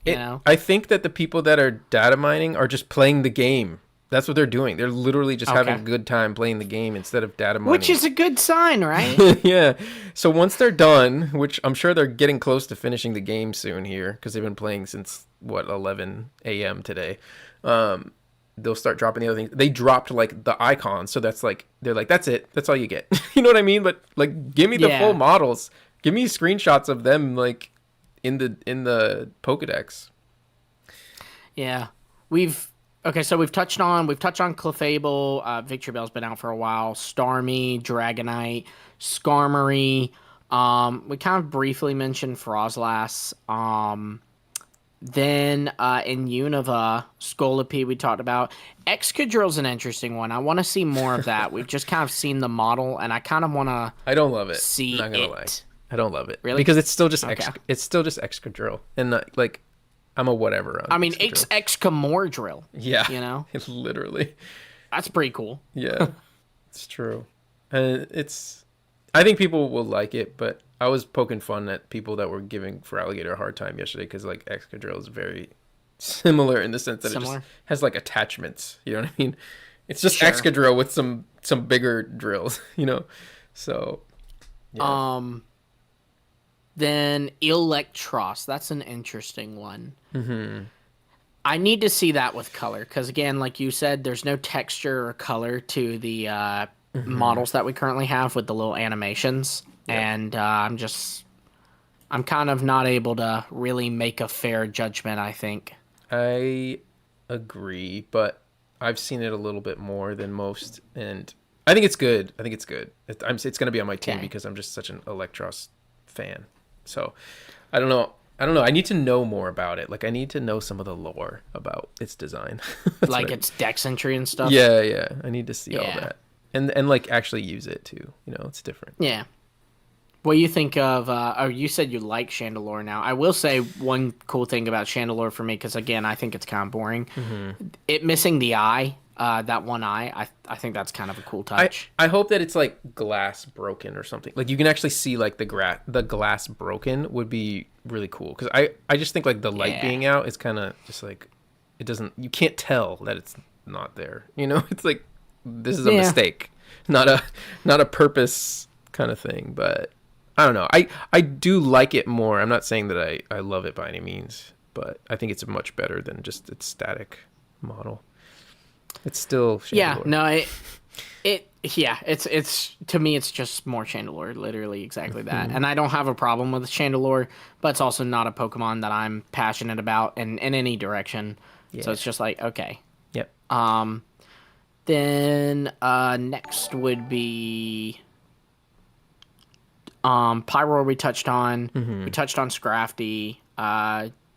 you know? I think that the people that are data mining are just playing the game. That's what they're doing. They're literally just having a good time playing the game instead of data mining. Which is a good sign, right? Yeah. So once they're done, which I'm sure they're getting close to finishing the game soon here, because they've been playing since, 11 a.m. today. They'll start dropping the other things. They dropped like the icons, so that's like, they're like, that's it. That's all you get. You know what I mean? But like, give me the full models. Give me screenshots of them like in the Pokedex. Yeah. We've touched on Clefable. Victory Bell's been out for a while. Starmie, Dragonite, Skarmory. We kind of briefly mentioned Frozlass. Then in Unova, Scolipede we talked about. Excadrill's an interesting one. I want to see more of that. We've just kind of seen the model, and I kind of want to. I don't love it. See, I'm not gonna lie. I don't love it. Really? Because it's still just it's still just Excadrill, and like, I'm a whatever. I mean, Excamore Yeah. You know, it's literally. That's pretty cool. Yeah, it's true, and I think people will like it, but I was poking fun at people that were giving Feraligatr a hard time yesterday because like Excadrill is very similar in the sense that it just has like attachments. You know what I mean? It's just Excadrill with some bigger drills. You know, so. Yeah. Then Electros. That's an interesting one. Mm-hmm. I need to see that with color because, again, like you said, there's no texture or color to the models that we currently have with the little animations. Yep. And I'm kind of not able to really make a fair judgment, I think. I agree, but I've seen it a little bit more than most, and I think it's good. It's going to be on my team because I'm just such an Electros fan. So, I don't know. I need to know more about it. Like, I need to know some of the lore about its design. Like its dex entry and stuff? Yeah. I need to see all that. And like, actually use it, too. You know, it's different. Yeah. What do you think of... you said you like Chandelure now. I will say one cool thing about Chandelure for me, because, again, I think it's kind of boring. Mm-hmm. It missing the eye that one eye. I think that's kind of a cool touch. I hope that it's like glass broken or something. Like you can actually see like the glass broken would be really cool. Because I just think like the light being out is kind of just like it doesn't. You can't tell that it's not there. You know, it's like this is a mistake, not a purpose kind of thing. But I don't know. I do like it more. I'm not saying that I love it by any means, but I think it's much better than just its static model. It's still Chandelure. It's to me it's just more Chandelure, literally exactly that. And I don't have a problem with Chandelure, but it's also not a Pokemon that I'm passionate about in any direction. Yeah. So it's just like, okay. Yep. Then next would be Pyroar we touched on. We touched on Scrafty.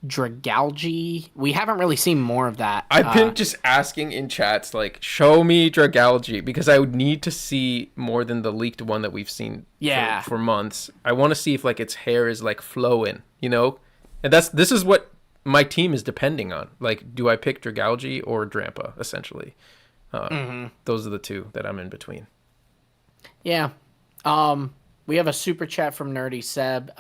Dragalge. We haven't really seen more of that. I've been just asking in chats, like, show me Dragalge, because I would need to see more than the leaked one that we've seen for months. I want to see if like its hair is like flowing, you know? And this is what my team is depending on. Like, do I pick Dragalge or Drampa, essentially? Those are the two that I'm in between. Yeah. We have a super chat from Nerdy Seb.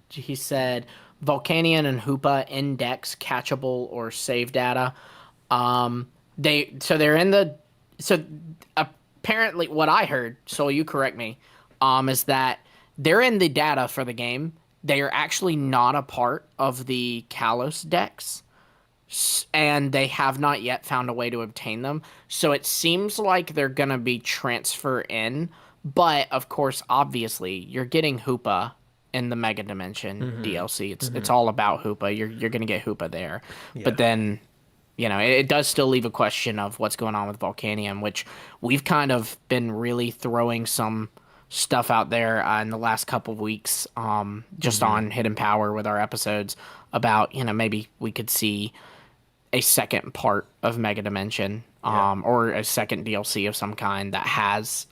He said Volcanion and Hoopa index catchable or save data. They're in the apparently what I heard, so you correct me, is that they're in the data for the game. They are actually not a part of the Kalos decks, and they have not yet found a way to obtain them. So it seems like they're gonna be transfer in, but of course, obviously, you're getting Hoopa in the Mega Dimension DLC. It's all about Hoopa. You're gonna get Hoopa there, but then, you know, it does still leave a question of what's going on with Volcanium, which we've kind of been really throwing some stuff out there in the last couple of weeks, just on Hidden Power with our episodes about, you know, maybe we could see a second part of Mega Dimension, or a second DLC of some kind that has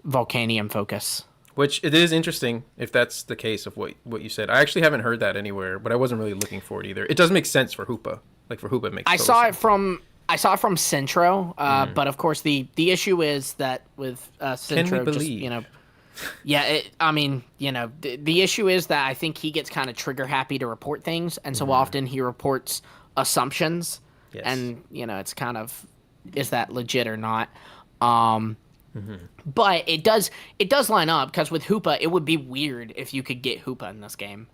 Volcanium focus. Which it is interesting if that's the case of what you said. I actually haven't heard that anywhere, but I wasn't really looking for it either. It does make sense for Hoopa. Like for Hoopa, it makes. I saw it from Centro, but of course the issue is that with Centro, just, you know, I mean, you know, the issue is that I think he gets kind of trigger happy to report things, and so often he reports assumptions, and you know, it's kind of, is that legit or not? But it does line up, because with Hoopa, it would be weird if you could get Hoopa in this game.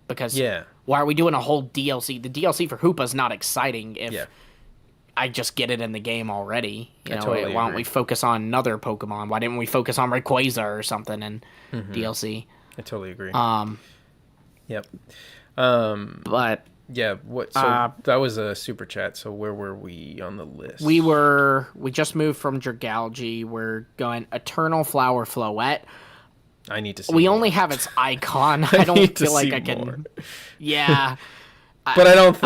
Because why are we doing a whole DLC? The DLC for Hoopa is not exciting if I just get it in the game already. You know, totally why don't we focus on another Pokemon? Why didn't we focus on Rayquaza or something in DLC? I totally agree. Yep. But yeah, what? So that was a super chat. So where were we on the list? We just moved from Dragalge. We're going Eternal Flower Floette. I need to see. We more. only have its icon. I don't feel like I can. More. Yeah. But I don't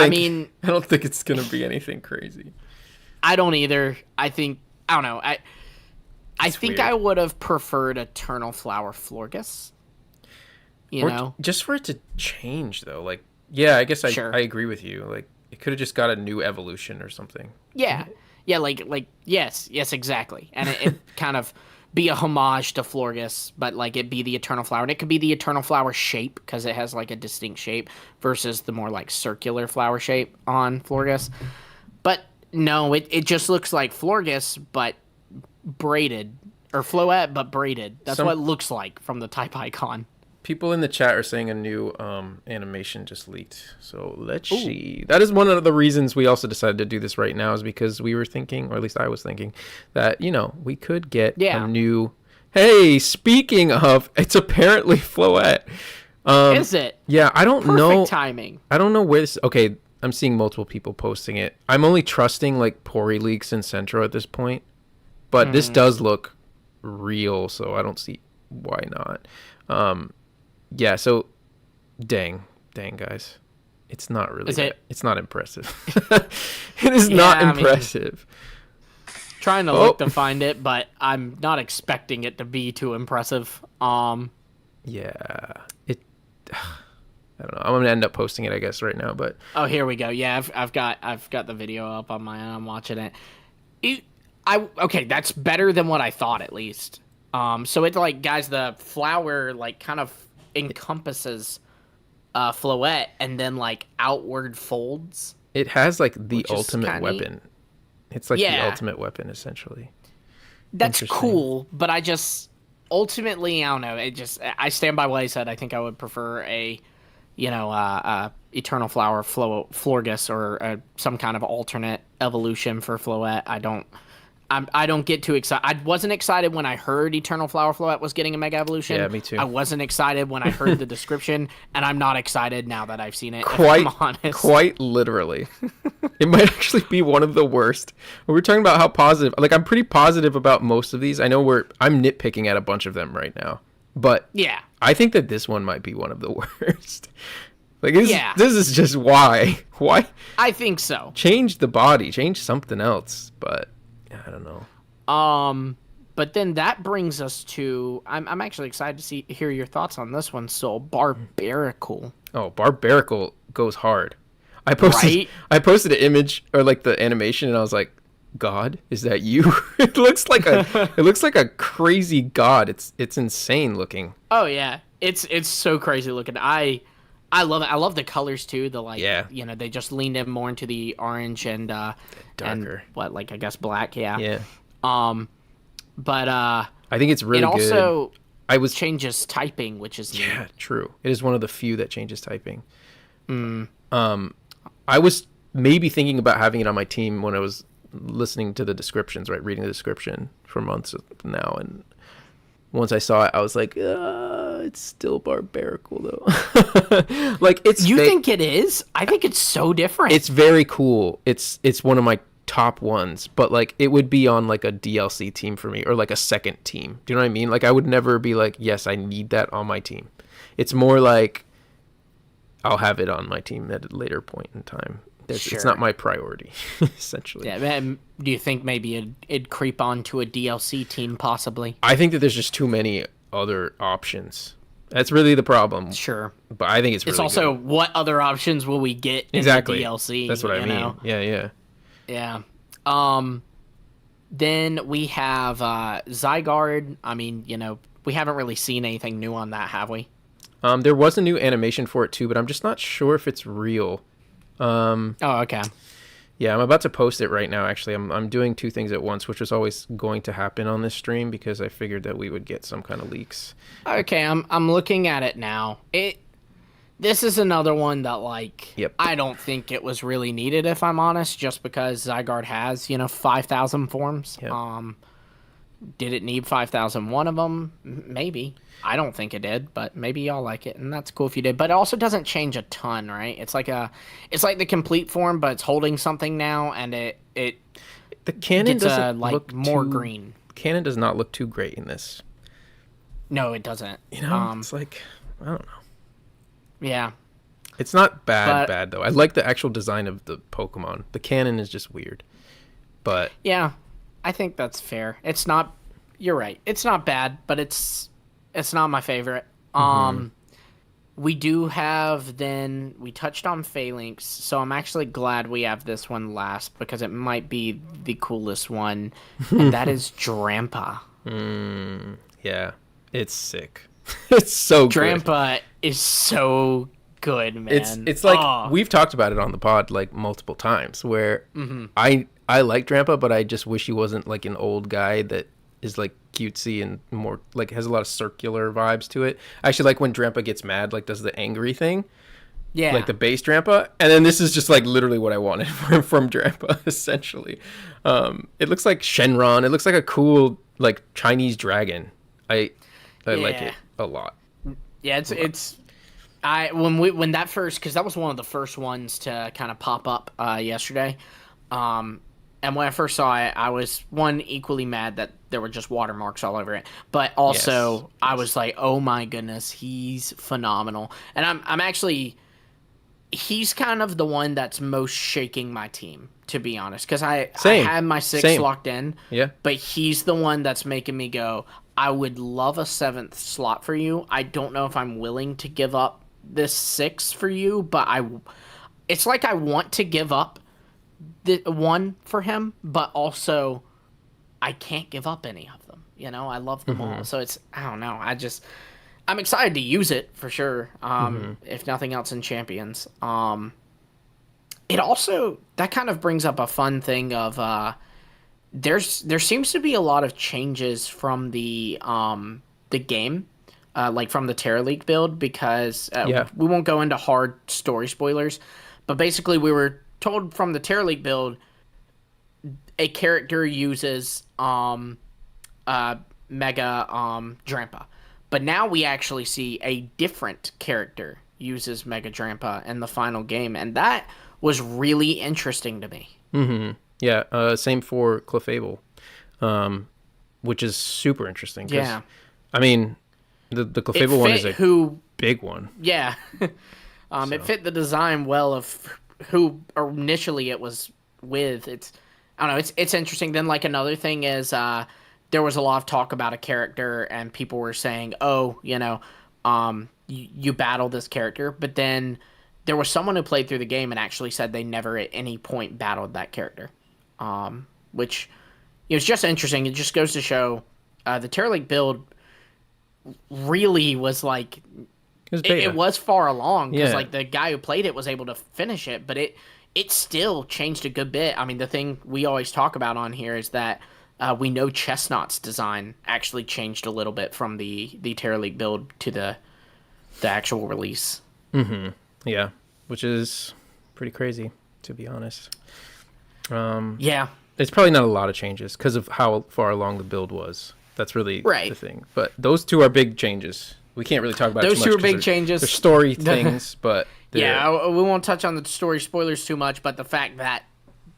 think it's gonna be anything crazy. I don't either. I don't know. I think weird. I would have preferred Eternal Flower Florges. You know, just for it to change though, like. Yeah, I guess I agree with you. Like, it could have just got a new evolution or something. Yeah, like yes, exactly. And it kind of be a homage to Florges, but like it be the Eternal Flower, and it could be the Eternal Flower shape because it has like a distinct shape versus the more like circular flower shape on Florges. But no, it just looks like Florges but braided, or Floette but braided. That's what it looks like from the type icon. People in the chat are saying a new animation just leaked. So let's see. That is one of the reasons we also decided to do this right now, is because we were thinking, or at least I was thinking, that, you know, we could get a new... Hey, speaking of, it's apparently Floette. Is it? Yeah, I don't know. Perfect timing. I don't know where this... Okay, I'm seeing multiple people posting it. I'm only trusting, like, Pori leaks and Centro at this point. But this does look real, so I don't see why not. Yeah, so dang guys. It's not really it's not impressive. It is not impressive. Trying to look to find it, but I'm not expecting it to be too impressive. Yeah. It I don't know. I'm gonna end up posting it, I guess, right now. But Oh, here we go. Yeah, I've got the video up on my end. I'm watching it. Okay, that's better than what I thought at least. So it's like, guys, the flower like kind of encompasses Floette and then like outward folds. it has like the Which is ultimate kinda neat. weapon. It's like the Yeah. ultimate weapon, essentially. That's Interesting. cool, but I just ultimately I don't know. I stand by what I said. I think I would prefer a, Eternal Flower Florgus or some kind of alternate evolution for Floette. I don't get too excited. I wasn't excited when I heard Eternal Flower Floette was getting a Mega Evolution. Yeah, me too. I wasn't excited when I heard the description, and I'm not excited now that I've seen it. Quite, if I'm honest. quite literally. It might actually be one of the worst. We're talking about how positive. Like, I'm pretty positive about most of these. I know I'm nitpicking at a bunch of them right now, but Yeah. I think that this one might be one of the worst. Like, this is just why I think so. change the body, change something else. But I don't know. But then that brings us to I'm actually excited to hear your thoughts on this one. So Barbarical. Oh, Barbarical goes hard. I posted an image or like the animation, and I was like, "God, is that you?" It looks like a crazy god. It's insane looking. Oh yeah, it's so crazy looking. I love it. I love the colors too. The they just leaned in more into the orange and darker. And I guess black. Yeah. Yeah. But I think it's really it good. also I was changes typing, which is neat. Yeah, true. It is one of the few that changes typing. I was maybe thinking about having it on my team when I was listening to the descriptions, right? Reading the description for months now, and once I saw it, I was like, it's still Barbarical though. Like it's. You think it is? I think it's so different. It's very cool. It's one of my top ones, but like it would be on like a DLC team for me or like a second team. Do you know what I mean? Like I would never be like, yes, I need that on my team. It's more like I'll have it on my team at a later point in time. Sure. It's not my priority, essentially. Yeah, man, do you think maybe it'd creep onto a DLC team possibly? I think that there's just too many other options. That's really the problem. Sure. But I think it's really also good. What other options will we get in Exactly. the DLC? That's what I mean. Know? Yeah. Yeah. Then we have Zygarde. I mean, we haven't really seen anything new on that, have we? There was a new animation for it too, but I'm just not sure if it's real. Oh, okay. Yeah, I'm about to post it right now, actually. I'm doing two things at once, which was always going to happen on this stream because I figured that we would get some kind of leaks. Okay, I'm looking at it now. This is another one that, Yep. I don't think it was really needed, if I'm honest, just because Zygarde has, 5,000 forms. Yep. Did it need 5,001 of them? Maybe. I don't think it did, but maybe y'all like it, and that's cool if you did. But it also doesn't change a ton, right? It's like the complete form, but it's holding something now, and it The cannon gets doesn't look more green. Cannon does not look too great in this. No, it doesn't. It's like, I don't know. Yeah. It's not bad though. I like the actual design of the Pokemon. The cannon is just weird. But yeah, I think that's fair. It's not. You're right. It's not bad, but it's not my favorite. We do have then we touched on Phalanx, so I'm actually glad we have this one last because it might be the coolest one, and that is Drampa. Yeah, it's sick. It's so good. Drampa is so good, man. It's like we've talked about it on the pod like multiple times where I like Drampa, but I just wish he wasn't like an old guy that is like cutesy and more like has a lot of circular vibes to it. I actually like when Drampa gets mad, like does the angry thing. Yeah. Like the base Drampa. And then this is just like literally what I wanted from Drampa, essentially. It looks like Shenron. It looks like a cool like Chinese dragon. I like it a lot. Yeah, when that first, because that was one of the first ones to kind of pop up yesterday. And when I first saw it, I was equally mad that there were just watermarks all over it, but also Yes. I was like, oh my goodness, he's phenomenal. And I'm actually, he's kind of the one that's most shaking my team, to be honest, because I had my 6 locked in. Yeah. But he's the one that's making me go, I would love a 7th slot for you. I don't know if I'm willing to give up this 6 for you, but it's like I want to give up the 1 for him, but also I can't give up any of them. I love them all. So I don't know. I'm excited to use it for sure. If nothing else in Champions. It also, that kind of brings up a fun thing of, there seems to be a lot of changes from the game, like from the Terra League build, because we won't go into hard story spoilers, but basically we were told from the Terra League build, a character uses Mega Drampa. But now we actually see a different character uses Mega Drampa in the final game, and that was really interesting to me. Yeah, same for Clefable, which is super interesting. Yeah. I mean, the Clefable one is a big one. Yeah. It fit the design well of who initially it was with. I don't know, it's interesting. Then, like, another thing is there was a lot of talk about a character, and people were saying, oh, you battle this character, but then there was someone who played through the game and actually said they never at any point battled that character, which it's just interesting. It just goes to show the Terra League build really was like it was far along, because like the guy who played it was able to finish it, but it still changed a good bit. I mean, the thing we always talk about on here is that we know Chestnut's design actually changed a little bit from the Terra League build to the actual release. Yeah, which is pretty crazy, to be honest. Yeah. It's probably not a lot of changes because of how far along the build was. That's really the thing. But those two are big changes. We can't really talk about those too two much are big changes. They're story things, but yeah, we won't touch on the story spoilers too much. But the fact that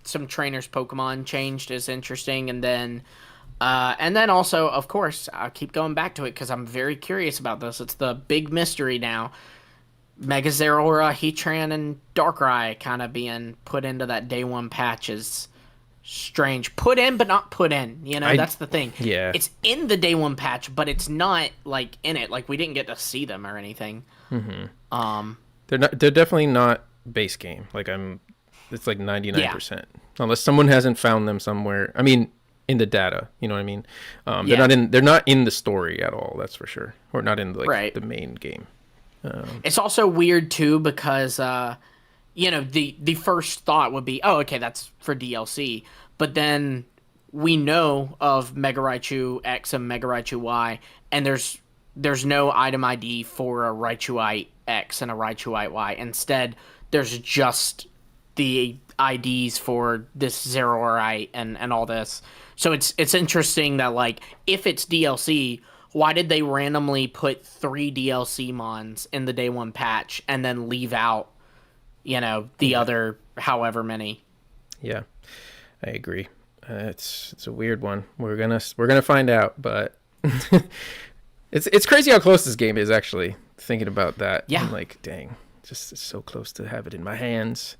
some trainers' Pokemon changed is interesting, and then also, of course, I'll keep going back to it because I'm very curious about this. It's the big mystery now. Mega Zeraora, Heatran, and Darkrai kind of being put into that day 1 patch is strange. Put in, but not put in. That's the thing. Yeah. It's in the day 1 patch, but it's not, like, in it. Like, we didn't get to see them or anything. They're definitely not base game. Like, it's like 99%. Unless someone hasn't found them somewhere. I mean, in the data, you know what I mean? They're not in the story at all, that's for sure. Or not in the main game. It's also weird too because the first thought would be, oh, okay, that's for DLC, but then we know of Mega Raichu X and Mega Raichu Y, and there's no item ID for a Raichuite X and a Raichuite Y. Instead, there's just the IDs for this Zeraorite and all this. So it's interesting that, like, if it's DLC, why did they randomly put 3 DLC mons in the day 1 patch and then leave out, the other however many? Yeah, I agree. It's a weird one. We're gonna find out, but it's crazy how close this game is, actually, thinking about that. Yeah. I'm like, dang, just so close to have it in my hands.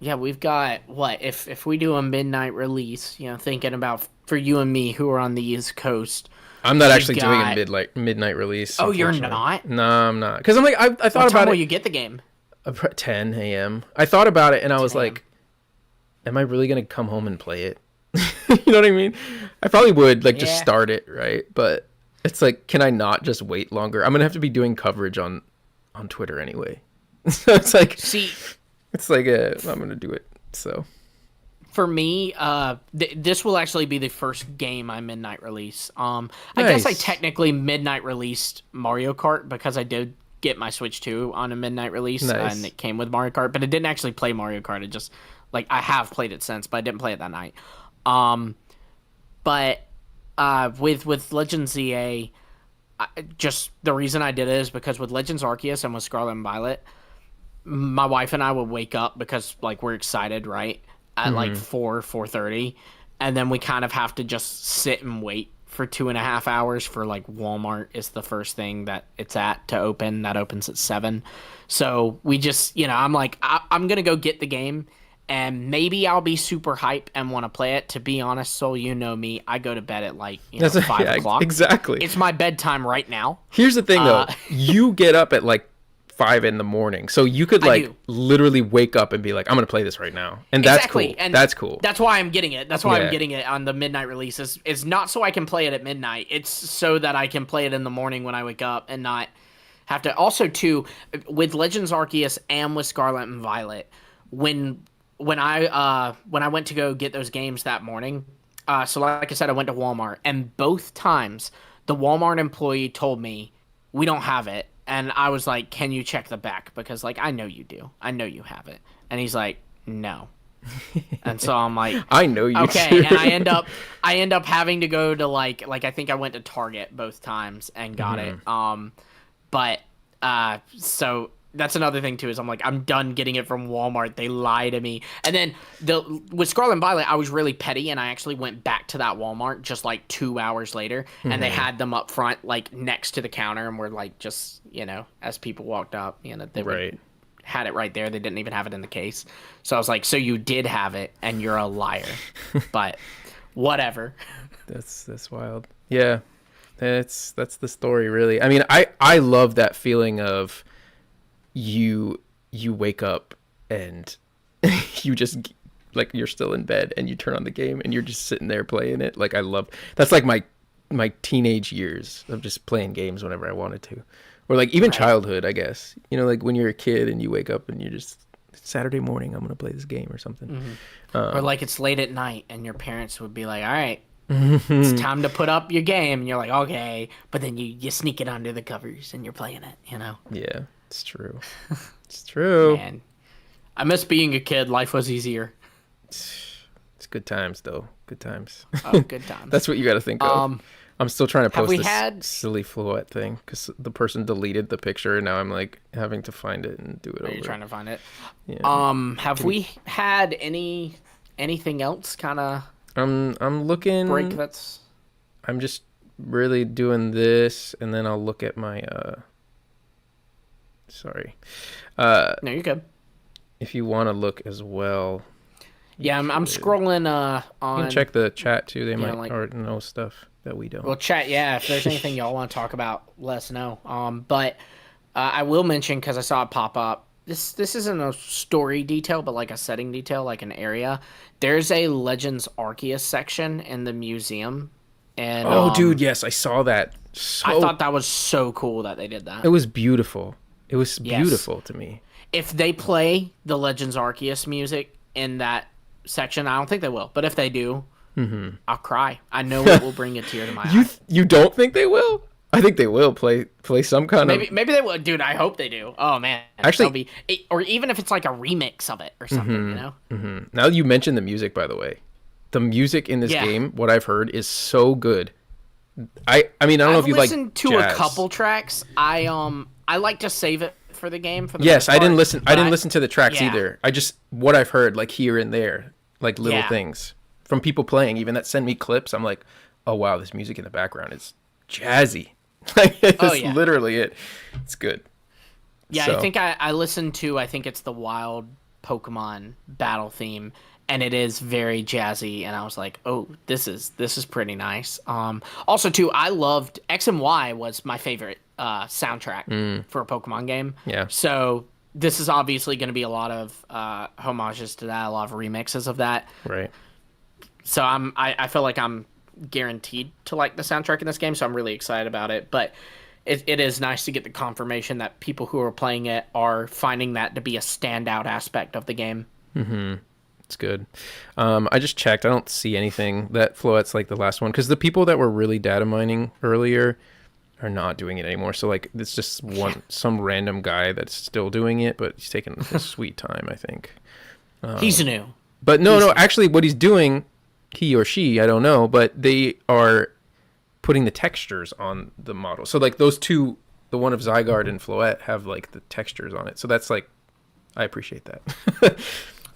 Yeah, we've got, what, if we do a midnight release, thinking about for you and me who are on the East Coast. I'm not actually doing a midnight release. Oh, you're not? No, I'm not. Because I'm like, I thought about it. What time will you get the game? 10 a.m. I thought about it, and I was like, am I really going to come home and play it? You know what I mean? I probably would, just start it, right? But it's like, can I not just wait longer? I'm going to have to be doing coverage on Twitter anyway. So it's like... See... It's like, I'm going to do it, so... For me, this will actually be the first game I midnight release. I guess I technically midnight released Mario Kart because I did get my Switch 2 on a midnight release, and it came with Mario Kart, but it didn't actually play Mario Kart. It just, I have played it since, but I didn't play it that night. But with Legends ZA, just the reason I did it is because with Legends Arceus and with Scarlet and Violet, my wife and I would wake up because, we're excited, right? At 4:30, and then we kind of have to just sit and wait for 2.5 hours for Walmart is the first thing that it's at to open. That opens at 7. So we just, I'm like, I'm gonna go get the game, and maybe I'll be super hype and want to play it. To be honest, Soul, you know me, I go to bed at 5 o'clock. Exactly. It's my bedtime right now. Here's the thing, though. You get up at 5 in the morning. So you could like literally wake up and be like, I'm going to play this right now. And that's cool. And that's cool. That's why I'm getting it. That's why I'm getting it on the midnight release. It's not so I can play it at midnight. It's so that I can play it in the morning when I wake up and not have to. Also, too, with Legends Arceus and with Scarlet and Violet, when I went to go get those games that morning, so like I said, I went to Walmart, and both times the Walmart employee told me, we don't have it. And I was like, can you check the back? Because, like, I know you do. I know you have it. And he's like, no. And so I'm like, I know you okay. do. And I end up having to go to, like I think I went to Target both times and got it. So that's another thing, too, is I'm like, I'm done getting it from Walmart. They lie to me. And then with Scarlet and Violet, I was really petty, and I actually went back to that Walmart just like 2 hours later, and they had them up front, like next to the counter, and were like, just, as people walked up, they had it right there. They didn't even have it in the case. So I was like, so you did have it, and you're a liar. But whatever. That's wild. Yeah, that's the story, really. I mean, I love that feeling of you wake up and you just like you're still in bed and you turn on the game and you're just sitting there playing it. Like that's like my teenage years of just playing games whenever I wanted to, or like even childhood, I guess, like when you're a kid and you wake up and you just, it's Saturday morning, I'm gonna play this game or something. Or like it's late at night and your parents would be like, all right, it's time to put up your game, and you're like, okay, but then you sneak it under the covers and you're playing it. Yeah, it's true. It's true. Man, I miss being a kid. Life was easier. It's good times, though. Good times. Oh, good times. That's what you got to think of. I'm still trying to post this silly Floette thing because the person deleted the picture, and now I'm like having to find it and do it over. Are you trying to find it? Yeah. Have we had anything else kind of? I'm looking. Break. I'm just really doing this, and then I'll look at my. Sorry. No, you're good. If you want to look as well. Yeah, I'm scrolling on. You can check the chat too. They might like, already know stuff that we don't. Well, chat. Yeah, if there's anything y'all want to talk about, let us know. But I will mention, because I saw it pop up. This isn't a story detail, but like a setting detail, like an area. There's a Legends Arceus section in the museum. And dude, yes, I saw that. I thought that was so cool that they did that. It was beautiful. It was beautiful to me. If they play the Legends Arceus music in that section, I don't think they will, but if they do, I'll cry. I know it will bring a tear to my eye. You don't think they will? I think they will play some kind of. Maybe they will, dude. I hope they do. Oh man, actually, or even if it's like a remix of it or something, Now you mentioned the music, by the way, the music in this game, what I've heard is so good. I mean, I don't know if you like. I've listened to a couple tracks. I like to save it for the game. Yes, I didn't listen. I didn't listen to the tracks either. I just what I've heard, like here and there, like little things from people playing, even that send me clips. I'm like, oh wow, this music in the background is jazzy. Like it's literally it. It's good. Yeah, so. I think I listened to. I think it's the Wild Pokemon battle theme, and it is very jazzy. And I was like, oh, this is pretty nice. Also, too, I loved X and Y was my favorite soundtrack for a Pokemon game. Yeah. So this is obviously going to be a lot of homages to that, a lot of remixes of that. Right. So I feel like I'm guaranteed to like the soundtrack in this game, so I'm really excited about it. But it is nice to get the confirmation that people who are playing it are finding that to be a standout aspect of the game. It's good. I just checked. I don't see anything that Floette's like the last one, because the people that were really data mining earlier are not doing it anymore. So like it's just some random guy that's still doing it, but he's taking his sweet time, I think. He's new. But no, actually what he's doing, he or she, I don't know, but they are putting the textures on the model. So like those two, the one of Zygarde and Floette, have like the textures on it. So that's like, I appreciate that.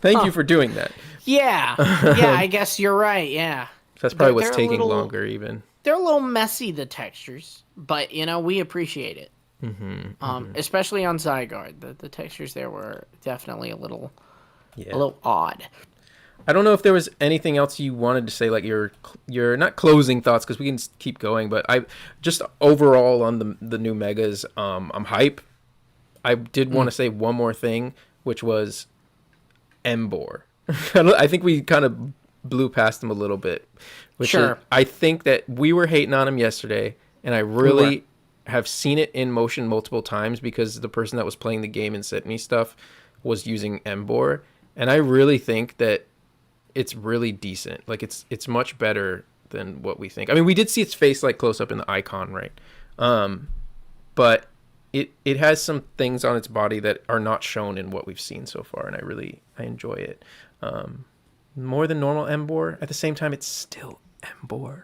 Thank you for doing that. Yeah. Yeah, I guess you're right. Yeah. That's probably what's taking longer even. They're a little messy, the textures, but we appreciate it. Especially on Zygarde. The textures there were definitely a little odd. I don't know if there was anything else you wanted to say, like your not closing thoughts, because we can keep going, but I just overall on the new megas, I'm hype. I did want to say one more thing, which was Embor. I think we kind of blew past him a little bit. I think that we were hating on him yesterday, and I really have seen it in motion multiple times because the person that was playing the game and sent me stuff was using Embor, and I really think that it's really decent. Like it's much better than what we think. I mean, we did see its face like close up in the icon, right? But it has some things on its body that are not shown in what we've seen so far, and I enjoy it. More than normal Embor. At the same time, it's still Embor.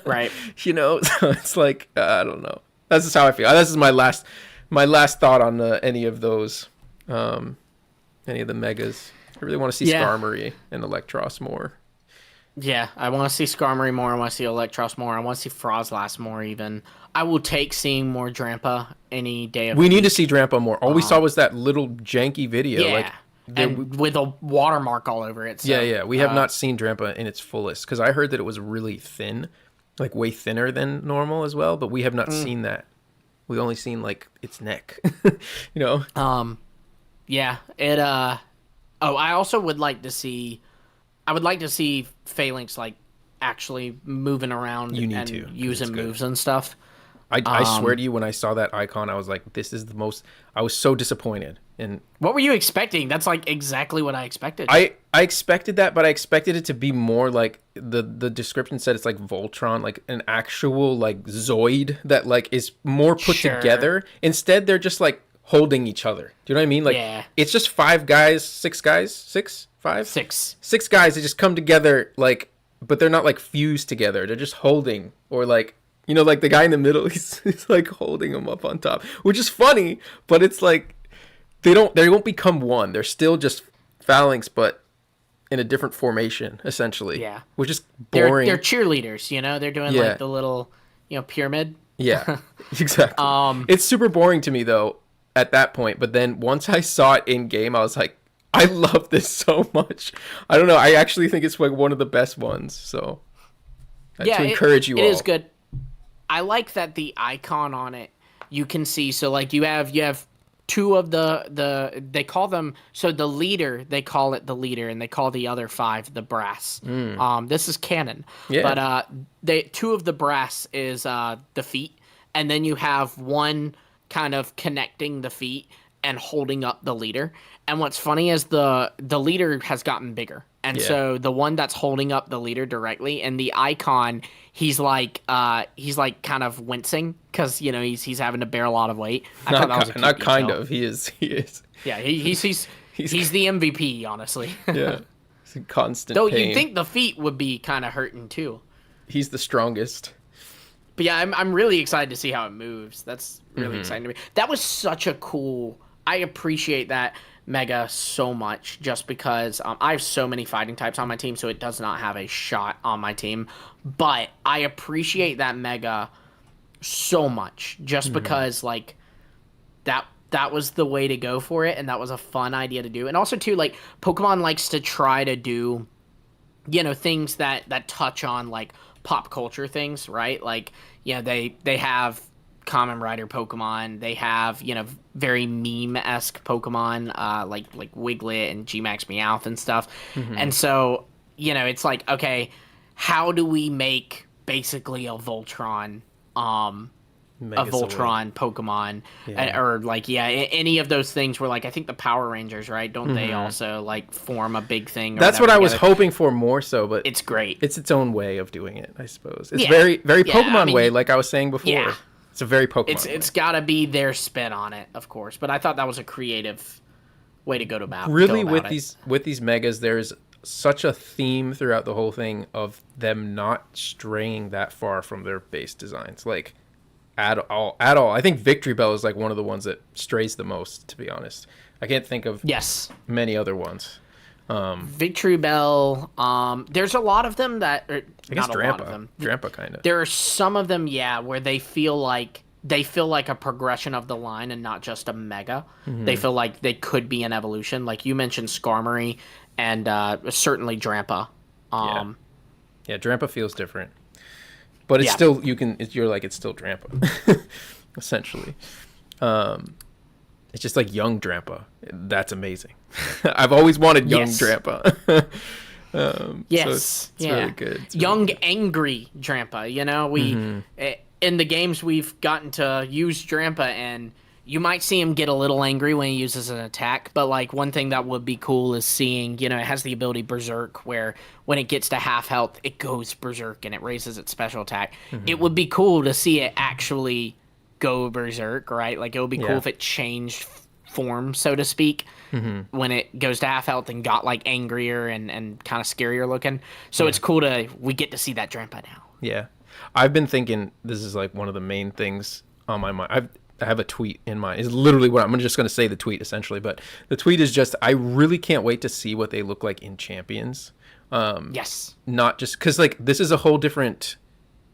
Right. You know, so it's like I don't know. That's just how I feel. This is my last thought on any of those, any of the megas. I really want to see Skarmory and Electros more. Yeah, I want to see Skarmory more. I want to see Electros more. I want to see Frozlass more even. I will take seeing more Drampa any day of the week. We need to see Drampa more. All we saw was that little janky video. Yeah, and with a watermark all over it. So, yeah. We have not seen Drampa in its fullest because I heard that it was really thin, like way thinner than normal as well, but we have not seen that. We've only seen like its neck, you know? Yeah, it, I also would like to see, Phalanx like actually moving around and using moves and stuff. I swear to you, when I saw that icon, I was like, this is the most, I was so disappointed. And what were you expecting? That's like exactly what I expected. I expected that, but I expected it to be more like the description said it's like Voltron, like an actual like Zoid that like is more put together. Instead, they're just like holding each other. Do you know what I mean? Like it's just six guys that just come together, like, but they're not like fused together. They're just holding, or like, you know, like the guy in the middle, he's like holding them up on top, which is funny, but it's like they won't become one. They're still just Phalanx, but in a different formation, essentially. Yeah. Which is boring. They're cheerleaders, you know? They're doing like the little, you know, pyramid. Yeah, exactly. It's super boring to me though at that point, but then once I saw it in game, I was like, I love this so much. I don't know. I actually think it's like one of the best ones. So to encourage you all. It is good. I like that the icon on it, you can see. So like you have two of the they call them, so the leader, they call it the leader, and they call the other five the brass. This is canon. Yeah. But two of the brass is the feet, and then you have one kind of connecting the feet and holding up the leader. And what's funny is the leader has gotten bigger. And so the one that's holding up the leader directly, and the icon, he's like kind of wincing because, you know, he's having to bear a lot of weight. I thought that was a cute not kind detail. of. He is. Yeah, he's the MVP, honestly. Yeah, it's a constant. Though pain. You'd think the feet would be kind of hurting too. He's the strongest. But yeah, I'm really excited to see how it moves. That's really exciting to me. That was such a cool. I appreciate that Mega so much, just because I have so many fighting types on my team, so it does not have a shot on my team. But I appreciate that Mega so much, just because like that was the way to go for it, and that was a fun idea to do. And also too, like, Pokemon likes to try to do, you know, things that touch on like pop culture things, right? Like, you know, they have Kamen Rider Pokemon, they have, you know, very meme-esque Pokemon, like Wiglet and G-Max Meowth and stuff. And so, you know, it's like, okay, how do we make basically a Voltron Pokemon, or like, any of those things where, like, I think the Power Rangers, right? Don't they also like form a big thing? That's what I was hoping for more so, but it's great. It's its own way of doing it, I suppose. It's very Pokemon way, like I was saying before. Yeah. It's a very Pokemon. It's got to be their spin on it, of course. But I thought that was a creative way to go about. Really, with these megas, there's such a theme throughout the whole thing of them not straying that far from their base designs, like at all. I think Victory Bell is like one of the ones that strays the most, to be honest. I can't think of many other ones. Victory Bell. There's a lot of them that. I guess Drampa kind of. There are some of them, where they feel like a progression of the line and not just a mega. They feel like they could be an evolution. Like you mentioned, Skarmory and certainly Drampa. Yeah, Drampa feels different, but it's still it's still Drampa, essentially. It's just like young Drampa. That's amazing. I've always wanted young Drampa. Yes, it's really good. Young, really good. angry Drampa. You know, in the games we've gotten to use Drampa, and you might see him get a little angry when he uses an attack. But like one thing that would be cool is seeing, it has the ability Berserk, where when it gets to half health, it goes Berserk and it raises its special attack. It would be cool to see it actually go Berserk, right? Like it would be cool if it changed form, so to speak, when it goes to half health and got like angrier and kind of scarier looking. So it's cool we get to see that Drampa now. Yeah. I've been thinking this is like one of the main things on my mind. I have a tweet in mind. It's literally what I'm just going to say the tweet essentially, but the tweet is just, I really can't wait to see what they look like in Champions. Yes. Not just because like this is a whole different,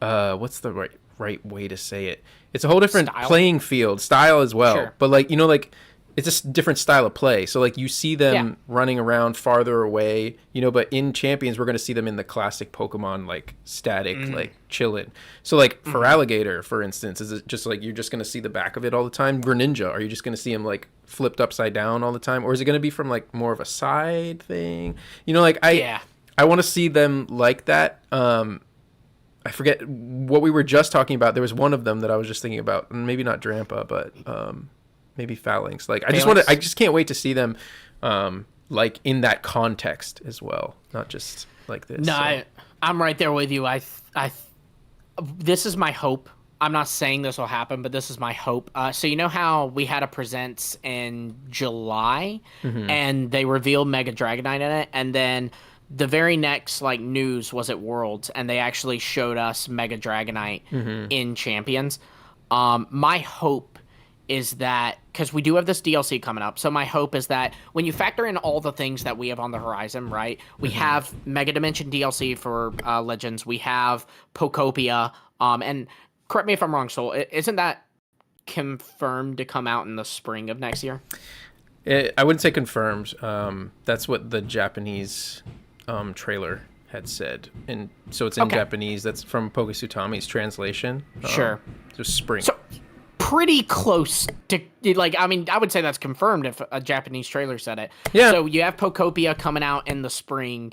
what's the right way to say it? It's a whole different playing field, style as well. Sure. But like, like it's just a different style of play. So like you see them running around farther away, but in Champions, we're going to see them in the classic Pokemon, like static, like chilling. So like for Alligator, for instance, is it just like, you're just going to see the back of it all the time? Greninja, are you just going to see him like flipped upside down all the time? Or is it going to be from like more of a side thing? I want to see them like that. I forget what we were just talking about. There was one of them that I was just thinking about, maybe not Drampa, but maybe Phalanx. Like I just can't wait to see them like in that context as well, not just like this. No, so. I'm right there with you. This is my hope. I'm not saying this will happen, but this is my hope. So you know how we had a presents in July, and they revealed Mega Dragonite in it, and then the very next like news was at Worlds, and they actually showed us Mega Dragonite in Champions. My hope is that, because we do have this DLC coming up, so my hope is that when you factor in all the things that we have on the horizon, right? We have Mega Dimension DLC for Legends, we have Pokopia, and correct me if I'm wrong, Soul, isn't that confirmed to come out in the spring of next year? I wouldn't say confirmed. That's what the Japanese trailer had said, and so it's in Japanese. That's from Pokesutami's translation. Sure. Just spring. So pretty close to, like, I mean, I would say that's confirmed if a Japanese trailer said it. Yeah. So you have Pokopia coming out in the spring,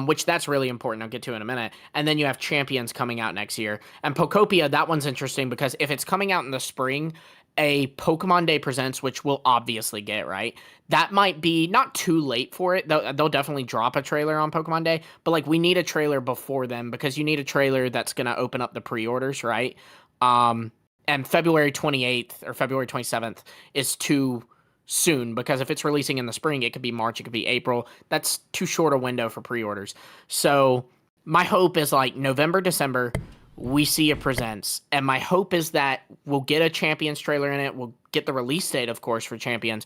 which that's really important. I'll get to in a minute. And then you have Champions coming out next year. And Pokopia, that one's interesting because if it's coming out in the spring, a Pokemon Day Presents, which we'll obviously get, right? That might be not too late for it. They'll definitely drop a trailer on Pokemon Day, but like we need a trailer before then because you need a trailer that's going to open up the pre-orders, right? And February 28th or February 27th is too soon because if it's releasing in the spring, it could be March, it could be April. That's too short a window for pre-orders. So my hope is like November, December, we see a presents, and my hope is that we'll get a Champions trailer in it. We'll get the release date, of course, for Champions,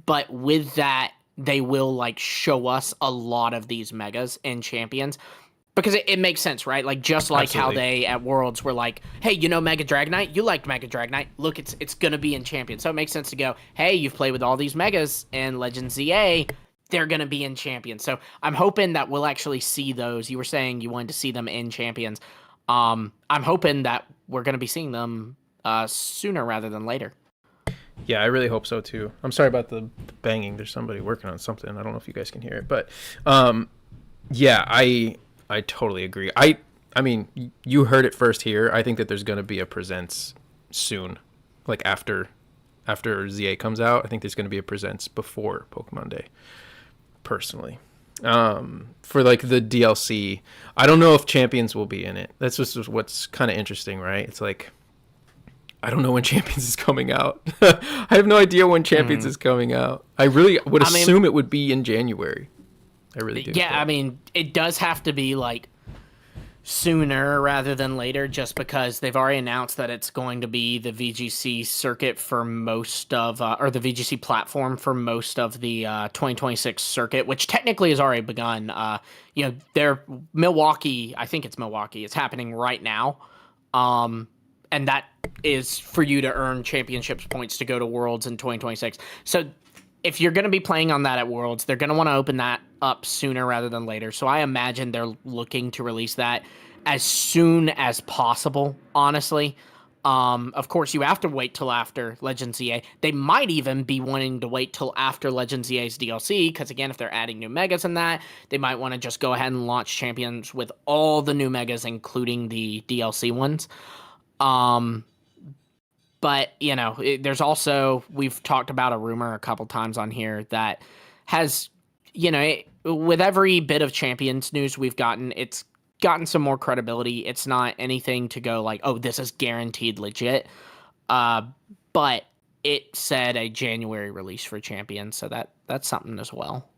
but with that, they will like show us a lot of these megas in Champions because it makes sense, right? Like just like Absolutely. How they at Worlds were like, hey, Mega Dragonite, you liked Mega Dragonite. Look, it's gonna be in Champions, so it makes sense to go, hey, you've played with all these megas in Legends ZA. They're going to be in Champions. So I'm hoping that we'll actually see those. You were saying you wanted to see them in Champions. I'm hoping that we're going to be seeing them sooner rather than later. Yeah, I really hope so too. I'm sorry about the banging. There's somebody working on something. I don't know if you guys can hear it, but yeah, I totally agree. I mean, you heard it first here. I think that there's going to be a presents soon, like after ZA comes out. I think there's going to be a presents before Pokemon Day. Personally. For like the DLC, I don't know if Champions will be in it. That's just what's kind of interesting, right? It's like I don't know when Champions is coming out. I have no idea when Champions is coming out. I really would assume it would be in January. I really do. Yeah, I mean, it does have to be like sooner rather than later just because they've already announced that it's going to be the VGC circuit for most of or the VGC platform for most of the 2026 circuit, which technically has already begun. They're Milwaukee, I think it's Milwaukee, it's happening right now, and that is for you to earn championships points to go to Worlds in 2026. So if you're going to be playing on that at Worlds, they're going to want to open that up sooner rather than later. So I imagine they're looking to release that as soon as possible, honestly. Of course, you have to wait till after Legends EA. They might even be wanting to wait till after Legends EA's DLC, because again, if they're adding new megas in that, they might want to just go ahead and launch Champions with all the new megas, including the DLC ones. But, there's also, we've talked about a rumor a couple times on here that has, with every bit of Champions news we've gotten, it's gotten some more credibility. It's not anything to go like, oh, this is guaranteed legit. But it said a January release for Champions, so that's something as well.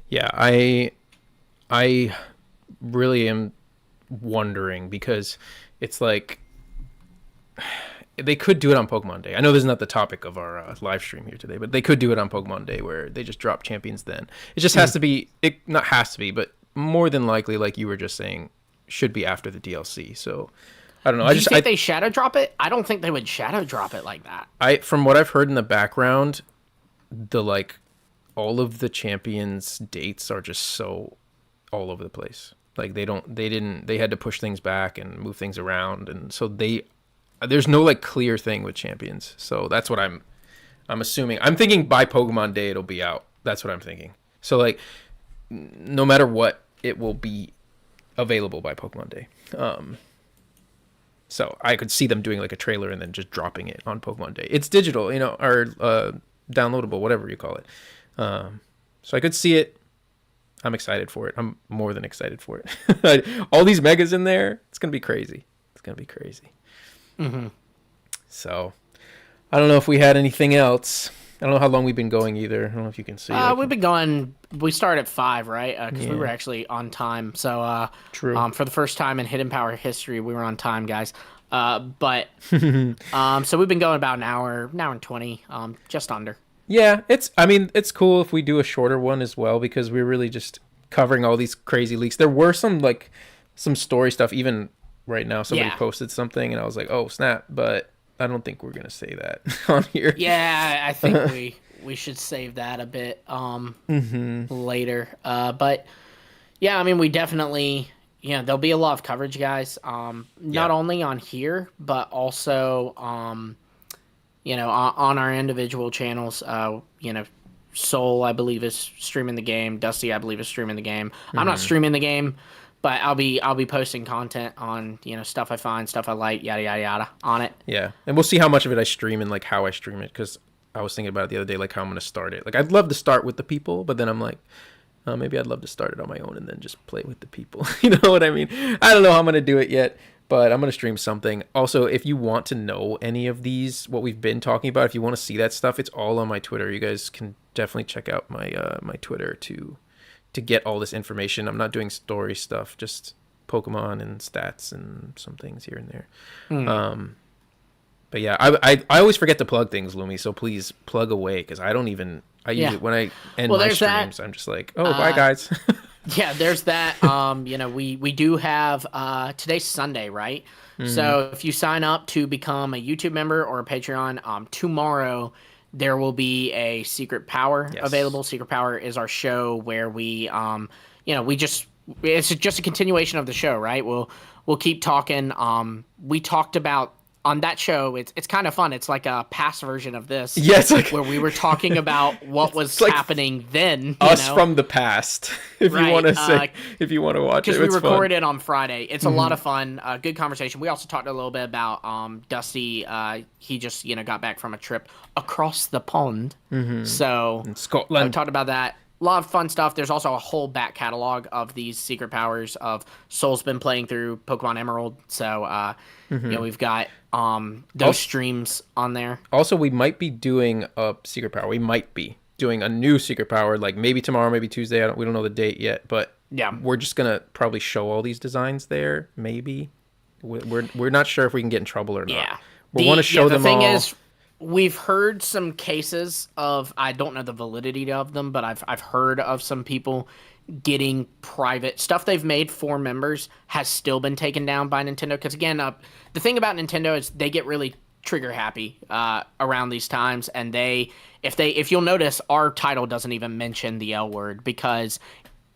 Yeah, I really am wondering, because it's like they could do it on Pokemon Day. I know this is not the topic of our live stream here today, but they could do it on Pokemon Day where they just drop Champions then. It just has to be, not has to be, but more than likely, like you were just saying, should be after the DLC. So I don't know. Do you think they shadow drop it? I don't think they would shadow drop it like that. From what I've heard in the background, all of the Champions dates are just so all over the place. Like they had to push things back and move things around, and so there's no like clear thing with Champions. So that's what I'm assuming. I'm thinking by Pokemon Day it'll be out. That's what I'm thinking. So like no matter what, it will be available by Pokemon Day. So I could see them doing like a trailer and then just dropping it on Pokemon Day. It's digital, or downloadable, whatever you call it. So I could see it. I'm excited for it. I'm more than excited for it. All these megas in there, it's going to be crazy. It's going to be crazy. Mm-hmm. So I don't know if we had anything else. I don't know how long we've been going either. I don't know if you can see. We've been going. We started at 5, right? Because we were actually on time. So true. For the first time in Hidden Power history, we were on time, guys. But so we've been going about an hour and 20, just under. Yeah, it's cool if we do a shorter one as well, because we're really just covering all these crazy leaks. There were some story stuff even right now. Somebody posted something and I was like, oh snap, but I don't think we're gonna say that on here. Yeah, I think we should save that a bit later. But yeah, we definitely, there'll be a lot of coverage, guys. Not only on here, but also on our individual channels. Soul, I believe, is streaming the game. Dusty, I believe, is streaming the game. I'm not streaming the game, but I'll be posting content on stuff I find, stuff I like, yada yada yada on it. Yeah, and we'll see how much of it I stream and like how I stream it, because I was thinking about it the other day, like how I'm gonna start it. Like I'd love to start with the people, but then I'm like, maybe I'd love to start it on my own and then just play with the people. You know what I mean? I don't know how I'm gonna do it yet, but I'm gonna stream something. Also, if you want to know any of these, what we've been talking about, if you want to see that stuff, it's all on my Twitter. You guys can definitely check out my my Twitter to get all this information. I'm not doing story stuff, just Pokemon and stats and some things here and there. But yeah, I always forget to plug things, Lumi, so please plug away, because I usually when I end my streams, I'm just like, oh, bye guys. Yeah, there's that. We do have today's Sunday, right? So if you sign up to become a YouTube member or a Patreon, tomorrow there will be a Secret Power available. Secret Power is our show where we it's just a continuation of the show, right? We'll keep talking. We talked about on that show, it's kind of fun. It's like a past version of this. Yeah, it's like, where we were talking about what was happening then. From the past, if you want to say, if you want to watch it. Because we recorded it on Friday. It's a lot of fun. Good conversation. We also talked a little bit about Dusty. He just got back from a trip across the pond. So in Scotland. We talked about that. A lot of fun stuff. There's also a whole back catalog of these secret powers of Soul's been playing through Pokemon Emerald. So we've got those streams on there. Also, we might be doing a secret power. We might be doing a new secret power, like maybe tomorrow, maybe Tuesday. We don't know the date yet, but we're just gonna probably show all these designs there. Maybe we're not sure if we can get in trouble or not. Yeah, we want to show them all. The thing is, we've heard some cases of, I don't know the validity of them, but I've heard of some people getting private stuff they've made for members has still been taken down by Nintendo. Because again, the thing about Nintendo is they get really trigger happy around these times, and if you'll notice, our title doesn't even mention the L word, because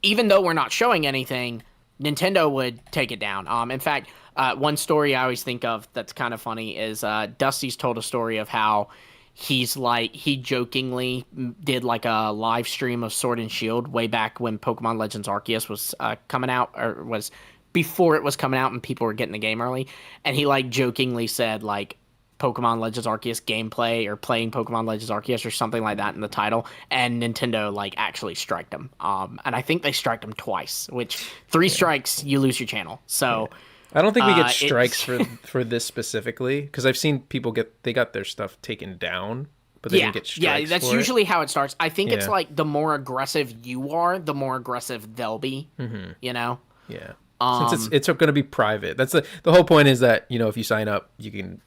even though we're not showing anything, Nintendo would take it down. In fact, One story I always think of that's kind of funny is Dusty's told a story of how he jokingly did like a live stream of Sword and Shield way back when Pokemon Legends Arceus was coming out, or was before it was coming out and people were getting the game early, and he like jokingly said like Pokemon Legends Arceus gameplay or playing Pokemon Legends Arceus or something like that in the title, and Nintendo like actually striked him. And I think they striked him twice, which 3 strikes you lose your channel. So. Yeah. I don't think we get strikes for this specifically, because I've seen people got their stuff taken down, but they didn't get strikes. Yeah, that's usually how it starts. I think it's like the more aggressive you are, the more aggressive they'll be. Mm-hmm. You know? Yeah. Since it's going to be private. That's the whole point is that, you know, if you sign up, you can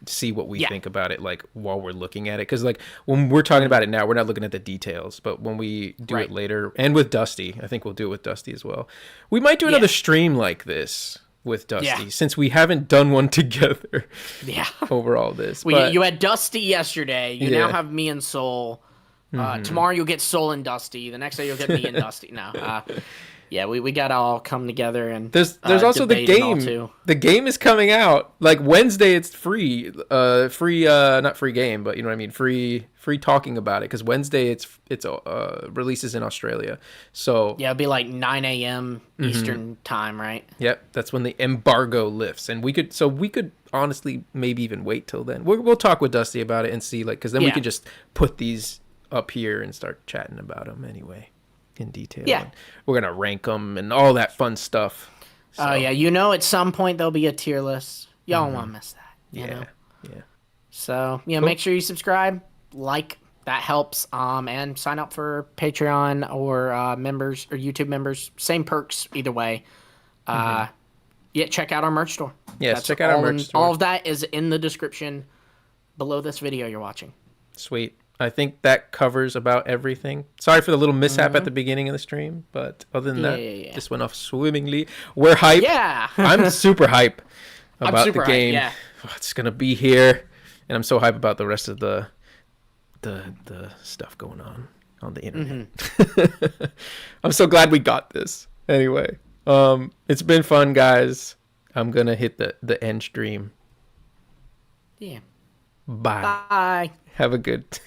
see what we think about it like while we're looking at it, because like when we're talking about it now, we're not looking at the details, but when we do it later, and with Dusty, I think we'll do it with Dusty as well, we might do another stream like this with Dusty, since we haven't done one together over all this. You had Dusty yesterday, you now have me and Soul. Tomorrow you'll get Soul and Dusty, the next day you'll get me and Dusty. We gotta all come together, and there's also the game. The game is coming out like Wednesday. It's free, not free game, but you know what I mean. Free talking about it, because Wednesday it's releases in Australia. So it'll be like 9 a.m. Eastern time, right? Yep, that's when the embargo lifts, and we could honestly maybe even wait till then. We'll talk with Dusty about it and see, like, because then we could just put these up here and start chatting about them anyway. In detail. Yeah, we're gonna rank them and all that fun stuff. Oh yeah, you know, at some point there'll be a tier list. Y'all don't want to miss that. You know? Yeah. So make sure you subscribe, like, that helps. And sign up for Patreon or members or YouTube members. Same perks either way. Check out our merch store. Yes, check out our merch store. All of that is in the description below this video you're watching. Sweet. I think that covers about everything. Sorry for the little mishap at the beginning of the stream, but other than that, this went off swimmingly. We're hype. Yeah. I'm super hype about the game. Hype, it's going to be here, and I'm so hype about the rest of the stuff going on the internet. I'm so glad we got this. Anyway, it's been fun, guys. I'm going to hit the end stream. Yeah. Bye. Bye. Have a good